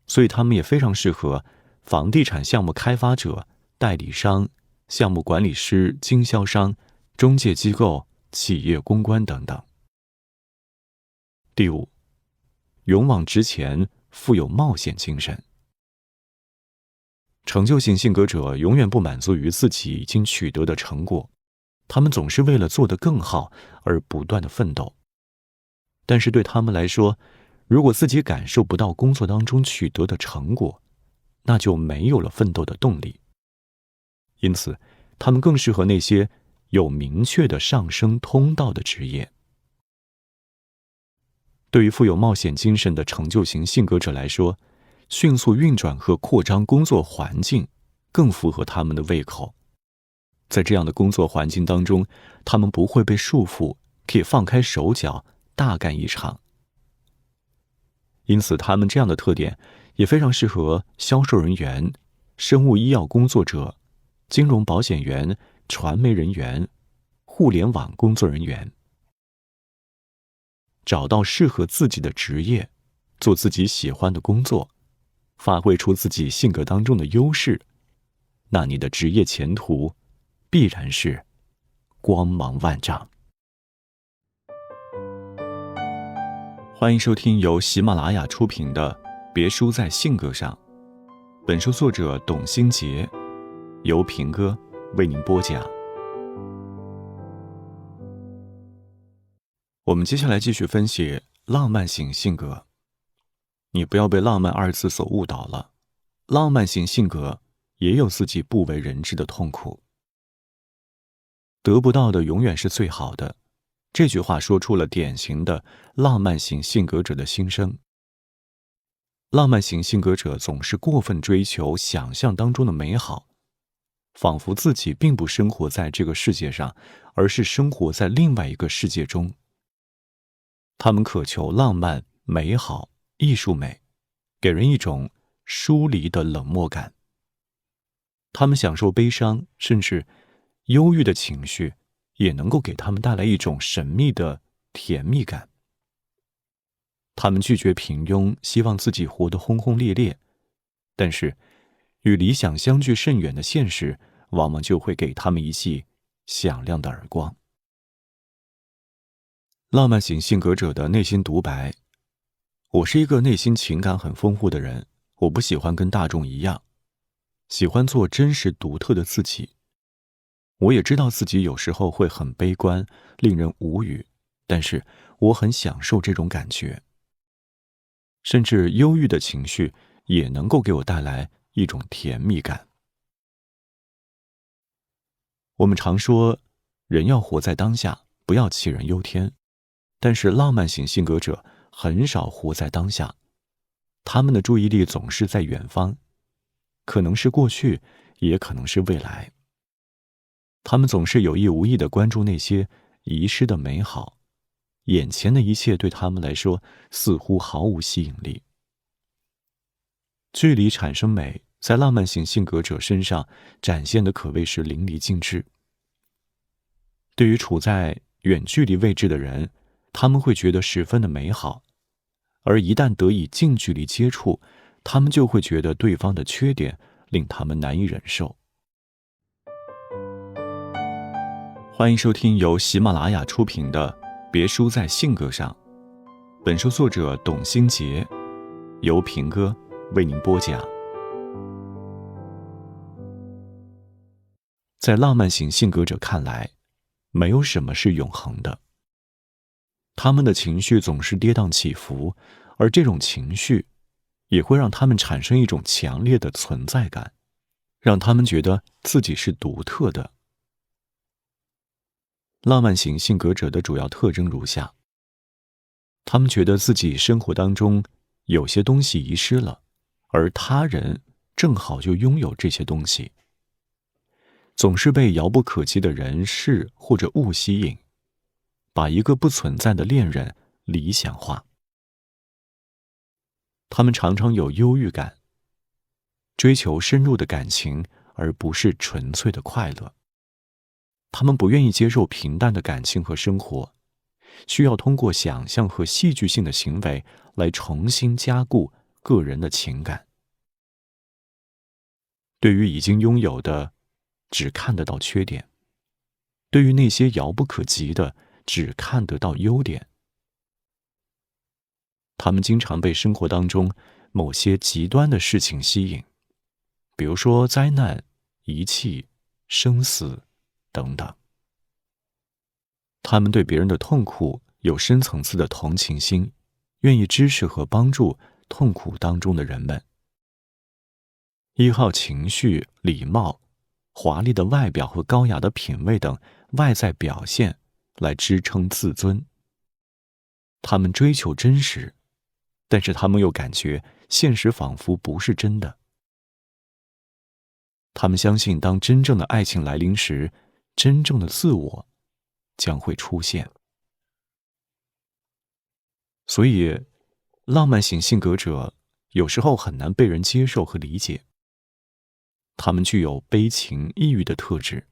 所以他们也非常适合房地产项目开发者、代理商、项目管理师、经销商、中介机构、企业公关等等。第五，勇往直前，富有冒险精神。成就型性格者永远不满足于自己已经取得的成果，他们总是为了做得更好而不断的奋斗。但是对他们来说，如果自己感受不到工作当中取得的成果，那就没有了奋斗的动力。因此，他们更适合那些有明确的上升通道的职业。对于富有冒险精神的成就型性格者来说，迅速运转和扩张工作环境更符合他们的胃口。在这样的工作环境当中，他们不会被束缚，可以放开手脚，大干一场。因此，他们这样的特点也非常适合销售人员、生物医药工作者、金融保险员、传媒人员、互联网工作人员。找到适合自己的职业，做自己喜欢的工作，发挥出自己性格当中的优势，那你的职业前途必然是光芒万丈。欢迎收听由喜马拉雅出品的《别输在性格上》，本书作者董新杰，由平哥为您播讲。我们接下来继续分析浪漫型性格。你不要被浪漫二字所误导了，浪漫型性格也有自己不为人知的痛苦。得不到的永远是最好的，这句话说出了典型的浪漫型性格者的心声。浪漫型性格者总是过分追求想象当中的美好，仿佛自己并不生活在这个世界上，而是生活在另外一个世界中。他们渴求浪漫、美好、艺术美，给人一种疏离的冷漠感。他们享受悲伤，甚至忧郁的情绪，也能够给他们带来一种神秘的甜蜜感。他们拒绝平庸，希望自己活得轰轰烈烈，但是与理想相距甚远的现实，往往就会给他们一记响亮的耳光。浪漫型性格者的内心独白：我是一个内心情感很丰富的人，我不喜欢跟大众一样，喜欢做真实独特的自己。我也知道自己有时候会很悲观，令人无语，但是我很享受这种感觉。甚至忧郁的情绪也能够给我带来一种甜蜜感。我们常说，人要活在当下，不要杞人忧天。但是浪漫型性格者很少活在当下，他们的注意力总是在远方，可能是过去，也可能是未来。他们总是有意无意地关注那些遗失的美好，眼前的一切对他们来说似乎毫无吸引力。距离产生美，在浪漫型性格者身上展现的可谓是淋漓尽致。对于处在远距离位置的人，他们会觉得十分的美好，而一旦得以近距离接触，他们就会觉得对方的缺点令他们难以忍受。欢迎收听由喜马拉雅出品的《别输在性格上》，本书作者董新杰，由平哥为您播讲。在浪漫型性格者看来，没有什么是永恒的。他们的情绪总是跌宕起伏，而这种情绪也会让他们产生一种强烈的存在感，让他们觉得自己是独特的。浪漫型性格者的主要特征如下：他们觉得自己生活当中有些东西遗失了，而他人正好就拥有这些东西。总是被遥不可及的人事或者物吸引，把一个不存在的恋人理想化。他们常常有忧郁感，追求深入的感情，而不是纯粹的快乐。他们不愿意接受平淡的感情和生活，需要通过想象和戏剧性的行为来重新加固个人的情感。对于已经拥有的，只看得到缺点；对于那些遥不可及的，只看得到优点。他们经常被生活当中某些极端的事情吸引，比如说灾难、遗弃、生死等等。他们对别人的痛苦有深层次的同情心，愿意支持和帮助痛苦当中的人们。依靠情绪、礼貌、华丽的外表和高雅的品味等外在表现来支撑自尊。他们追求真实，但是他们又感觉现实仿佛不是真的。他们相信，当真正的爱情来临时，真正的自我将会出现。所以，浪漫型性格者有时候很难被人接受和理解。他们具有悲情、抑郁的特质，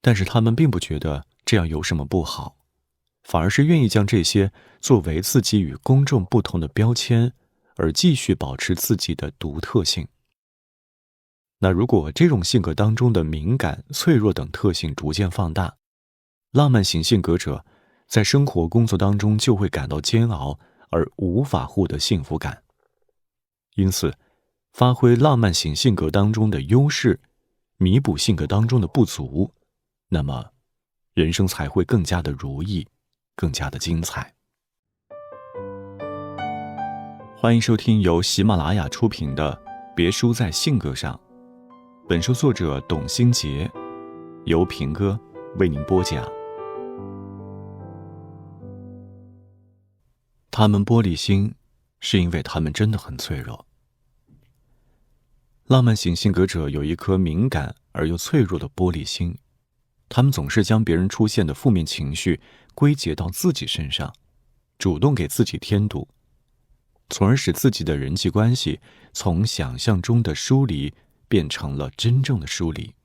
但是他们并不觉得这样有什么不好，反而是愿意将这些作为自己与公众不同的标签，而继续保持自己的独特性。那如果这种性格当中的敏感、脆弱等特性逐渐放大，浪漫型性格者在生活工作当中就会感到煎熬，而无法获得幸福感。因此，发挥浪漫型性格当中的优势，弥补性格当中的不足，那么人生才会更加的如意，更加的精彩。欢迎收听由喜马拉雅出品的《别输在性格上》，本书作者董新杰，由平哥为您播讲。他们玻璃心，是因为他们真的很脆弱。浪漫型性格者有一颗敏感而又脆弱的玻璃心，他们总是将别人出现的负面情绪归结到自己身上，主动给自己添堵，从而使自己的人际关系从想象中的疏离变成了真正的疏离。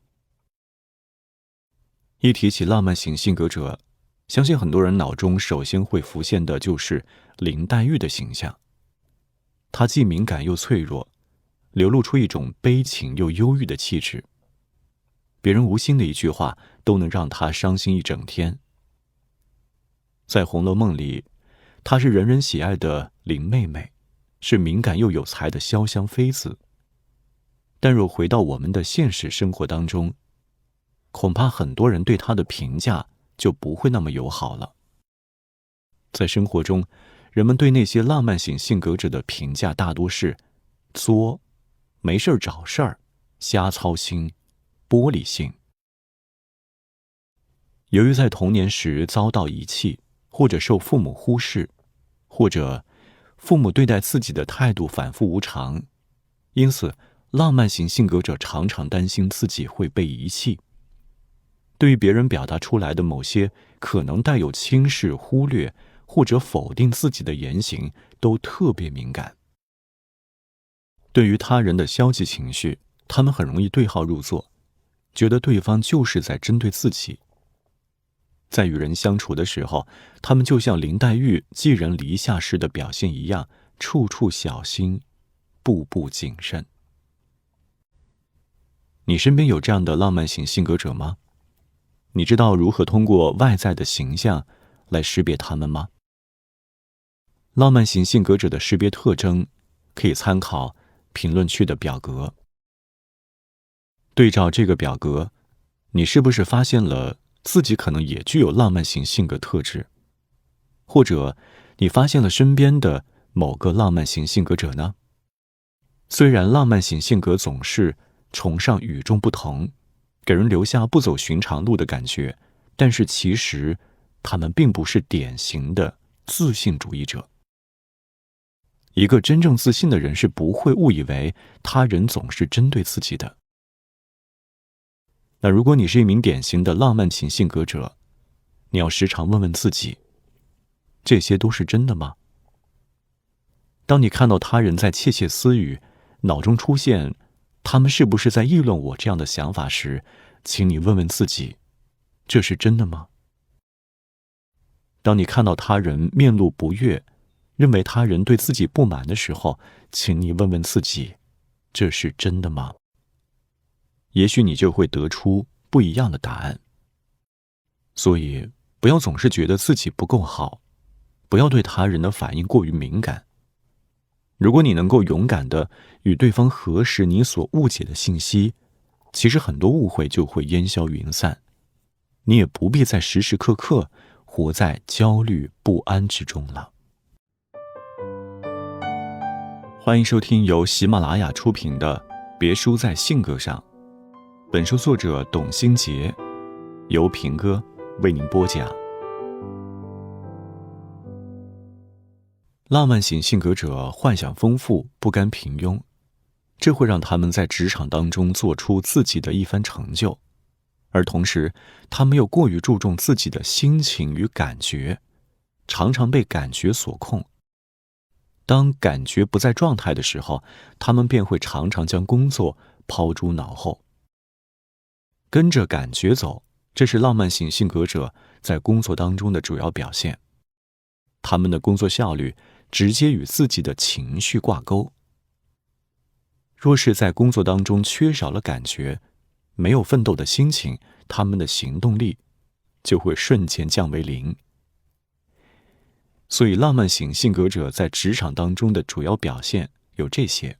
一提起浪漫型性格者，相信很多人脑中首先会浮现的就是林黛玉的形象。她既敏感又脆弱，流露出一种悲情又忧郁的气质。别人无心的一句话都能让她伤心一整天。在《红楼梦》里，她是人人喜爱的林妹妹，是敏感又有才的潇湘妃子。但若回到我们的现实生活当中，恐怕很多人对她的评价就不会那么友好了。在生活中，人们对那些浪漫型性格者的评价大多是作、没事找事儿、瞎操心、玻璃心。由于在童年时遭到遗弃，或者受父母忽视，或者父母对待自己的态度反复无常，因此浪漫型性格者常常担心自己会被遗弃。对于别人表达出来的某些可能带有轻视、忽略或者否定自己的言行，都特别敏感。对于他人的消极情绪，他们很容易对号入座，觉得对方就是在针对自己。在与人相处的时候，他们就像林黛玉寄人篱下时的表现一样，处处小心，步步谨慎。你身边有这样的浪漫型性格者吗？你知道如何通过外在的形象来识别他们吗？浪漫型性格者的识别特征可以参考评论区的表格。对照这个表格，你是不是发现了自己可能也具有浪漫型性格特质？或者你发现了身边的某个浪漫型性格者呢？虽然浪漫型性格总是崇尚与众不同，给人留下不走寻常路的感觉，但是其实他们并不是典型的自信主义者。一个真正自信的人是不会误以为他人总是针对自己的。那如果你是一名典型的浪漫型性格者，你要时常问问自己，这些都是真的吗？当你看到他人在窃窃私语，脑中出现他们是不是在议论我这样的想法时，请你问问自己，这是真的吗？当你看到他人面露不悦，认为他人对自己不满的时候，请你问问自己，这是真的吗？也许你就会得出不一样的答案。所以，不要总是觉得自己不够好，不要对他人的反应过于敏感。如果你能够勇敢地与对方核实你所误解的信息，其实很多误会就会烟消云散，你也不必再时时刻刻活在焦虑不安之中了。欢迎收听由喜马拉雅出品的《别输在性格上》，本书作者董新杰，由平哥为您播讲。浪漫型性格者幻想丰富，不甘平庸，这会让他们在职场当中做出自己的一番成就，而同时他们又过于注重自己的心情与感觉，常常被感觉所控。当感觉不在状态的时候，他们便会常常将工作抛诸脑后。跟着感觉走，这是浪漫型性格者在工作当中的主要表现。他们的工作效率直接与自己的情绪挂钩。若是在工作当中缺少了感觉，没有奋斗的心情，他们的行动力就会瞬间降为零。所以浪漫型性格者在职场当中的主要表现有这些：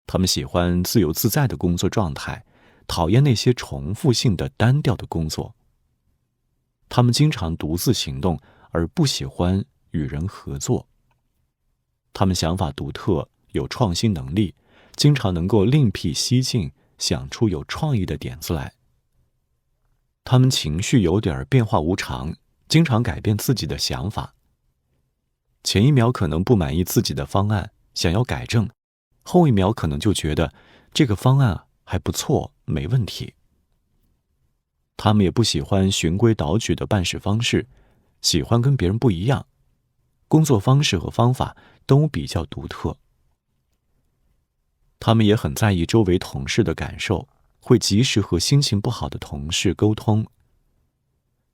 他们喜欢自由自在的工作状态，讨厌那些重复性的单调的工作。他们经常独自行动，而不喜欢与人合作。他们想法独特，有创新能力，经常能够另辟蹊径，想出有创意的点子来。他们情绪有点变化无常，经常改变自己的想法。前一秒可能不满意自己的方案，想要改正，后一秒可能就觉得这个方案还不错，没问题。他们也不喜欢循规蹈矩的办事方式，喜欢跟别人不一样，工作方式和方法都比较独特。他们也很在意周围同事的感受，会及时和心情不好的同事沟通。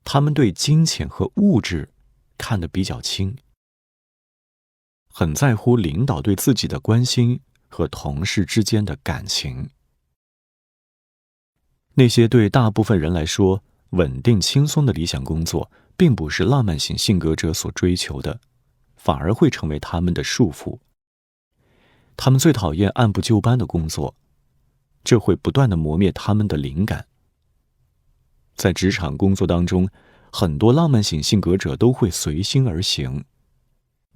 他们对金钱和物质看得比较轻，很在乎领导对自己的关心和同事之间的感情。那些对大部分人来说稳定轻松的理想工作，并不是浪漫型性格者所追求的，反而会成为他们的束缚。他们最讨厌按部就班的工作，这会不断地磨灭他们的灵感。在职场工作当中，很多浪漫型性格者都会随心而行。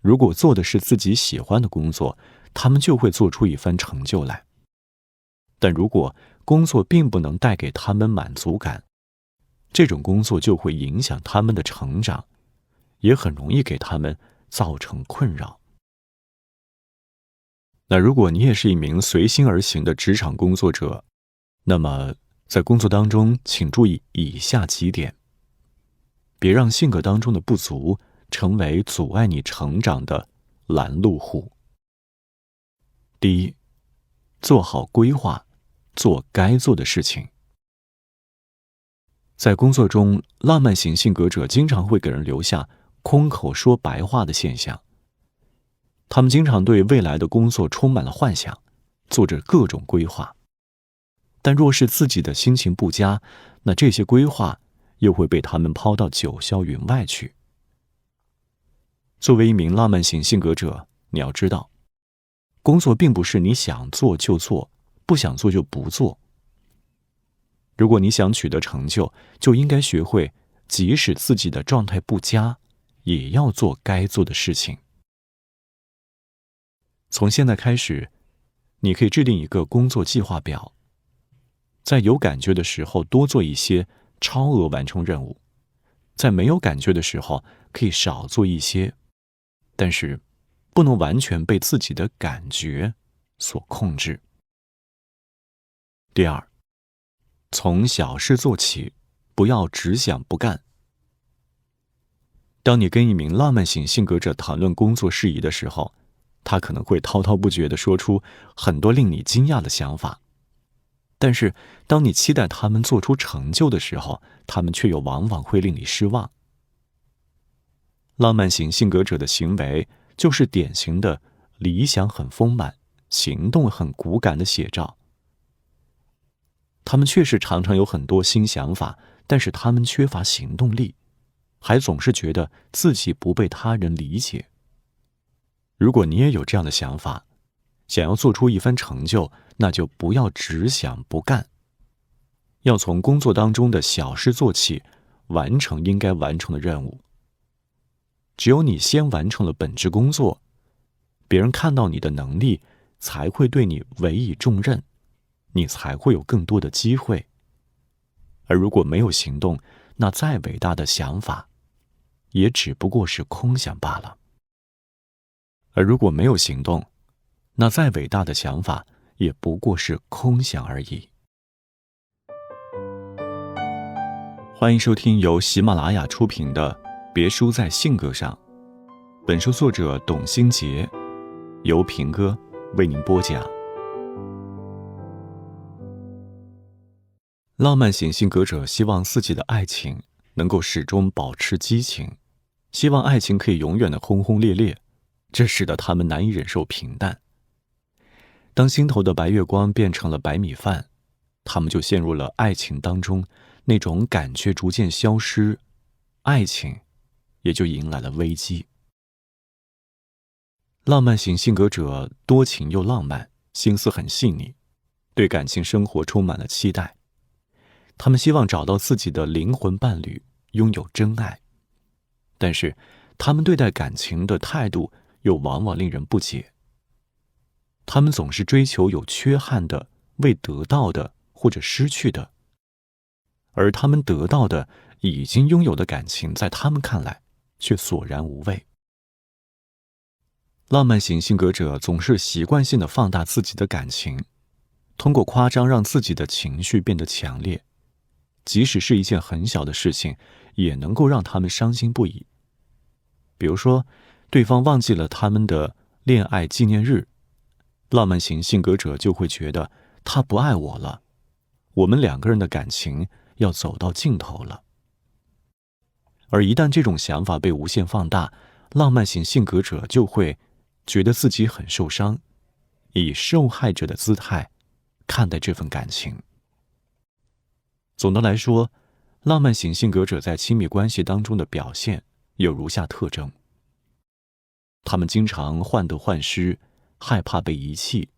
如果做的是自己喜欢的工作，他们就会做出一番成就来。但如果工作并不能带给他们满足感，这种工作就会影响他们的成长，也很容易给他们造成困扰。那如果你也是一名随心而行的职场工作者，那么在工作当中请注意以下几点，别让性格当中的不足成为阻碍你成长的拦路虎。第一，做好规划，做该做的事情。在工作中，浪漫型性格者经常会给人留下空口说白话的现象。他们经常对未来的工作充满了幻想，做着各种规划。但若是自己的心情不佳，那这些规划又会被他们抛到九霄云外去。作为一名浪漫型性格者，你要知道，工作并不是你想做就做，不想做就不做。如果你想取得成就，就应该学会即使自己的状态不佳，也要做该做的事情。从现在开始，你可以制定一个工作计划表，在有感觉的时候多做一些超额完成任务，在没有感觉的时候可以少做一些，但是不能完全被自己的感觉所控制。第二，从小事做起，不要只想不干。当你跟一名浪漫型性格者谈论工作事宜的时候，他可能会滔滔不绝地说出很多令你惊讶的想法，但是当你期待他们做出成就的时候，他们却又往往会令你失望。浪漫型性格者的行为就是典型的理想很丰满，行动很骨感的写照。他们确实常常有很多新想法，但是他们缺乏行动力，还总是觉得自己不被他人理解。如果你也有这样的想法，想要做出一番成就，那就不要只想不干，要从工作当中的小事做起，完成应该完成的任务。只有你先完成了本职工作，别人看到你的能力，才会对你委以重任，你才会有更多的机会。而如果没有行动，那再伟大的想法也只不过是空想罢了。而如果没有行动，那再伟大的想法也不过是空想而已。欢迎收听由喜马拉雅出品的《别输在性格上》，本书作者董新杰，由平哥为您播讲。浪漫型性格者希望自己的爱情能够始终保持激情，希望爱情可以永远的轰轰烈烈，这使得他们难以忍受平淡。当心头的白月光变成了白米饭，他们就陷入了爱情当中，那种感觉逐渐消失，爱情也就迎来了危机。浪漫型性格者多情又浪漫，心思很细腻，对感情生活充满了期待。他们希望找到自己的灵魂伴侣，拥有真爱，但是他们对待感情的态度又往往令人不解。他们总是追求有缺憾的、未得到的或者失去的，而他们得到的、已经拥有的感情，在他们看来却索然无味。浪漫型性格者总是习惯性地放大自己的感情，通过夸张让自己的情绪变得强烈，即使是一件很小的事情，也能够让他们伤心不已。比如说，对方忘记了他们的恋爱纪念日，浪漫型性格者就会觉得他不爱我了，我们两个人的感情要走到尽头了。而一旦这种想法被无限放大，浪漫型性格者就会觉得自己很受伤，以受害者的姿态看待这份感情。总的来说，浪漫型性格者在亲密关系当中的表现有如下特征：他们经常患得患失，害怕被遗弃，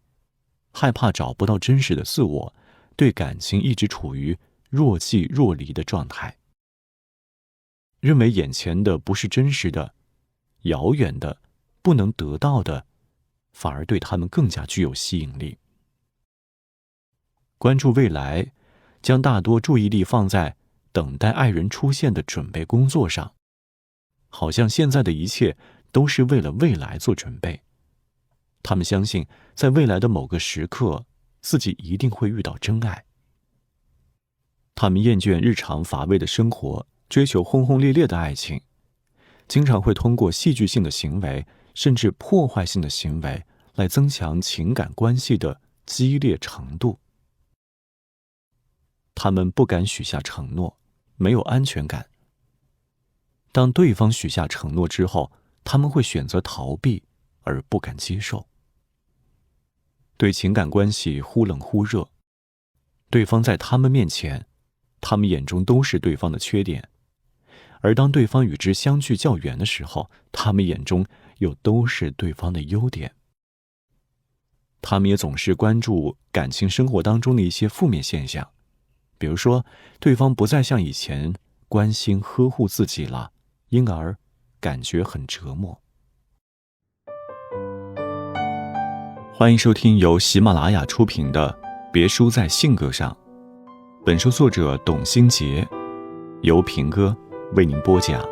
害怕找不到真实的自我，对感情一直处于若即若离的状态，认为眼前的不是真实的，遥远的，不能得到的，反而对他们更加具有吸引力。关注未来，将大多注意力放在等待爱人出现的准备工作上，好像现在的一切都是为了未来做准备。他们相信，在未来的某个时刻，自己一定会遇到真爱。他们厌倦日常乏味的生活，追求轰轰烈烈的爱情，经常会通过戏剧性的行为，甚至破坏性的行为，来增强情感关系的激烈程度。他们不敢许下承诺，没有安全感。当对方许下承诺之后，他们会选择逃避，而不敢接受。对情感关系忽冷忽热，对方在他们面前，他们眼中都是对方的缺点，而当对方与之相距较远的时候，他们眼中又都是对方的优点。他们也总是关注感情生活当中的一些负面现象，比如说，对方不再像以前关心呵护自己了，因而感觉很折磨。欢迎收听由喜马拉雅出品的《别输在性格上》，本书作者董新杰，由平哥为您播讲。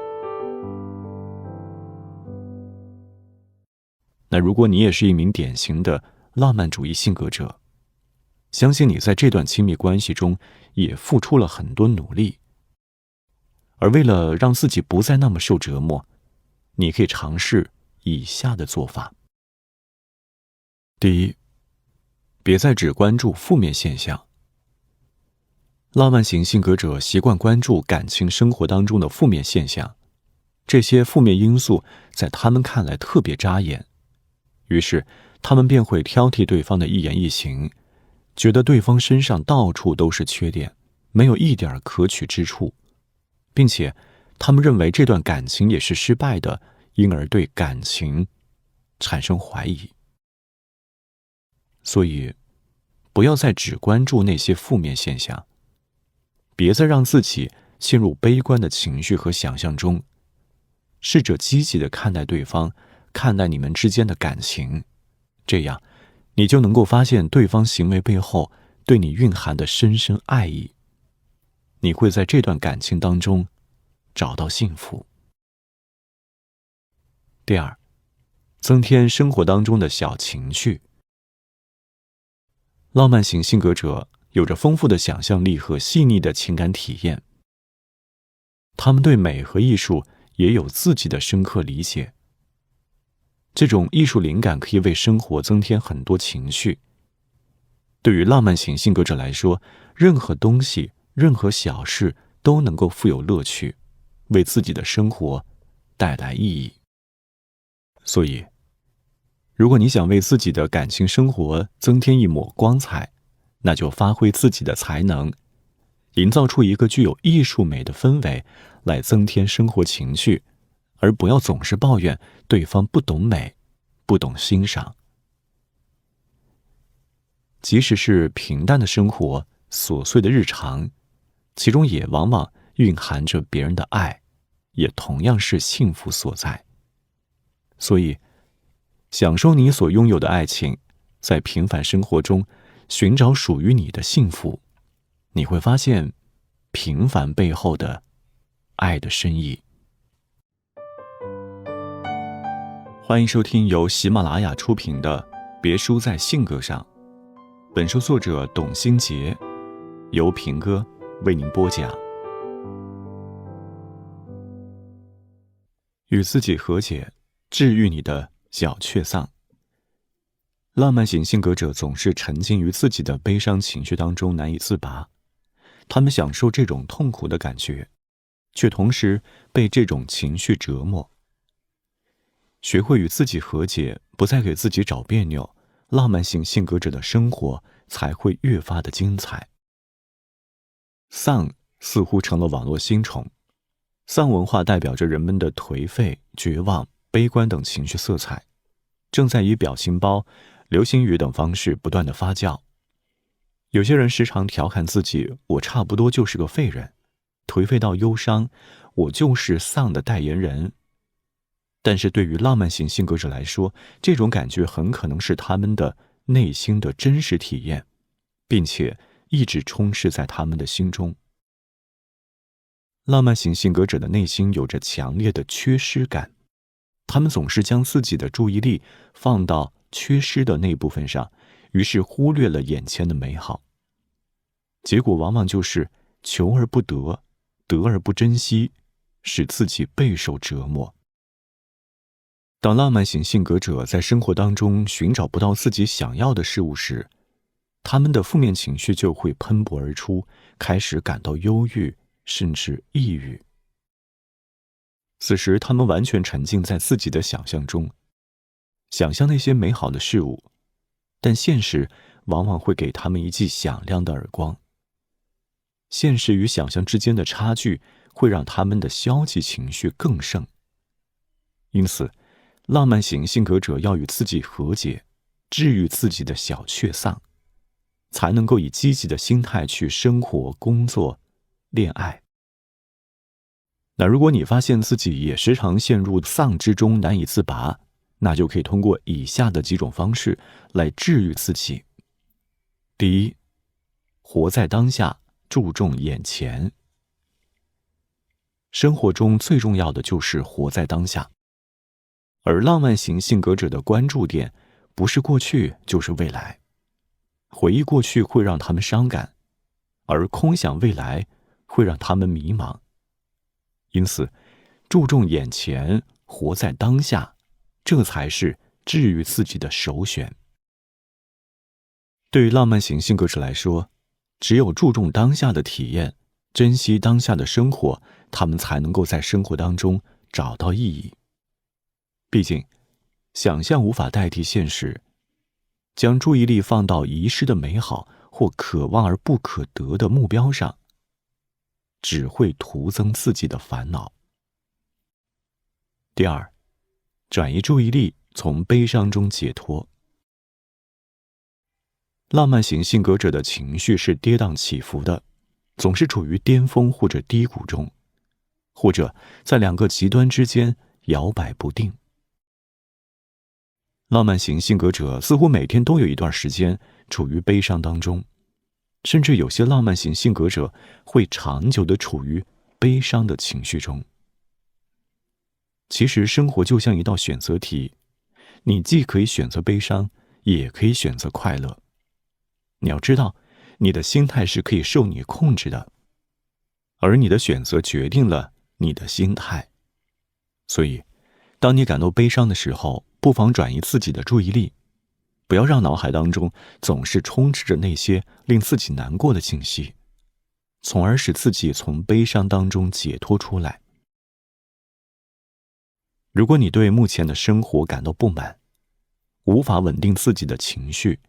那如果你也是一名典型的浪漫主义性格者，相信你在这段亲密关系中也付出了很多努力，而为了让自己不再那么受折磨，你可以尝试以下的做法。第一，别再只关注负面现象。浪漫型性格者习惯关注感情生活当中的负面现象，这些负面因素在他们看来特别扎眼，于是他们便会挑剔对方的一言一行，觉得对方身上到处都是缺点，没有一点可取之处，并且他们认为这段感情也是失败的，因而对感情产生怀疑。所以，不要再只关注那些负面现象，别再让自己陷入悲观的情绪和想象中，试着积极地看待对方，看待你们之间的感情，这样你就能够发现对方行为背后对你蕴含的深深爱意，你会在这段感情当中找到幸福。第二，增添生活当中的小情趣。浪漫型性格者有着丰富的想象力和细腻的情感体验，他们对美和艺术也有自己的深刻理解。这种艺术灵感可以为生活增添很多情绪。对于浪漫型性格者来说，任何东西、任何小事都能够富有乐趣，为自己的生活带来意义。所以，如果你想为自己的感情生活增添一抹光彩，那就发挥自己的才能，营造出一个具有艺术美的氛围，来增添生活情趣，而不要总是抱怨对方不懂美，不懂欣赏。即使是平淡的生活、琐碎的日常，其中也往往蕴含着别人的爱，也同样是幸福所在。所以，享受你所拥有的爱情，在平凡生活中寻找属于你的幸福，你会发现平凡背后的爱的深意。欢迎收听由喜马拉雅出品的《别输在性格上》，本书作者董新杰，由平哥为您播讲。与自己和解，治愈你的小确丧。浪漫型性格者总是沉浸于自己的悲伤情绪当中难以自拔，他们享受这种痛苦的感觉，却同时被这种情绪折磨。学会与自己和解，不再给自己找别扭，浪漫型性格者的生活才会越发的精彩。丧似乎成了网络新宠，丧文化代表着人们的颓废、绝望、悲观等情绪色彩，正在以表情包、流行语等方式不断的发酵。有些人时常调侃自己，我差不多就是个废人，颓废到忧伤，我就是丧的代言人。但是对于浪漫型性格者来说，这种感觉很可能是他们的内心的真实体验，并且一直充斥在他们的心中。浪漫型性格者的内心有着强烈的缺失感，他们总是将自己的注意力放到缺失的那部分上，于是忽略了眼前的美好。结果往往就是求而不得，得而不珍惜，使自己备受折磨。当浪漫型性格者在生活当中寻找不到自己想要的事物时，他们的负面情绪就会喷薄而出，开始感到忧郁，甚至抑郁。此时他们完全沉浸在自己的想象中，想象那些美好的事物，但现实往往会给他们一记响亮的耳光。现实与想象之间的差距会让他们的消极情绪更盛。因此，浪漫型性格者要与自己和解，治愈自己的小确丧，才能够以积极的心态去生活、工作、恋爱。那如果你发现自己也时常陷入丧之中难以自拔，那就可以通过以下的几种方式来治愈自己。第一，活在当下，注重眼前。生活中最重要的就是活在当下。而浪漫型性格者的关注点不是过去就是未来，回忆过去会让他们伤感，而空想未来会让他们迷茫。因此，注重眼前，活在当下，这才是治愈自己的首选。对于浪漫型性格者来说，只有注重当下的体验，珍惜当下的生活，他们才能够在生活当中找到意义。毕竟，想象无法代替现实，将注意力放到遗失的美好或可望而不可得的目标上，只会徒增自己的烦恼。第二，转移注意力，从悲伤中解脱。浪漫型性格者的情绪是跌宕起伏的，总是处于巅峰或者低谷中，或者在两个极端之间摇摆不定。浪漫型性格者似乎每天都有一段时间处于悲伤当中，甚至有些浪漫型性格者会长久地处于悲伤的情绪中。其实生活就像一道选择题，你既可以选择悲伤，也可以选择快乐。你要知道，你的心态是可以受你控制的，而你的选择决定了你的心态。所以，当你感到悲伤的时候，不妨转移自己的注意力，不要让脑海当中总是充斥着那些令自己难过的信息，从而使自己从悲伤当中解脱出来。如果你对目前的生活感到不满，无法稳定自己的情绪，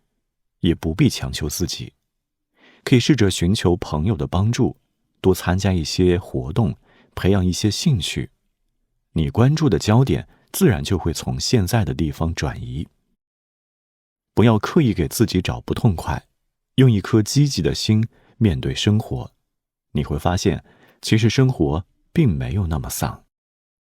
也不必强求自己，可以试着寻求朋友的帮助，多参加一些活动，培养一些兴趣，你关注的焦点自然就会从现在的地方转移。不要刻意给自己找不痛快，用一颗积极的心面对生活，你会发现，其实生活并没有那么丧。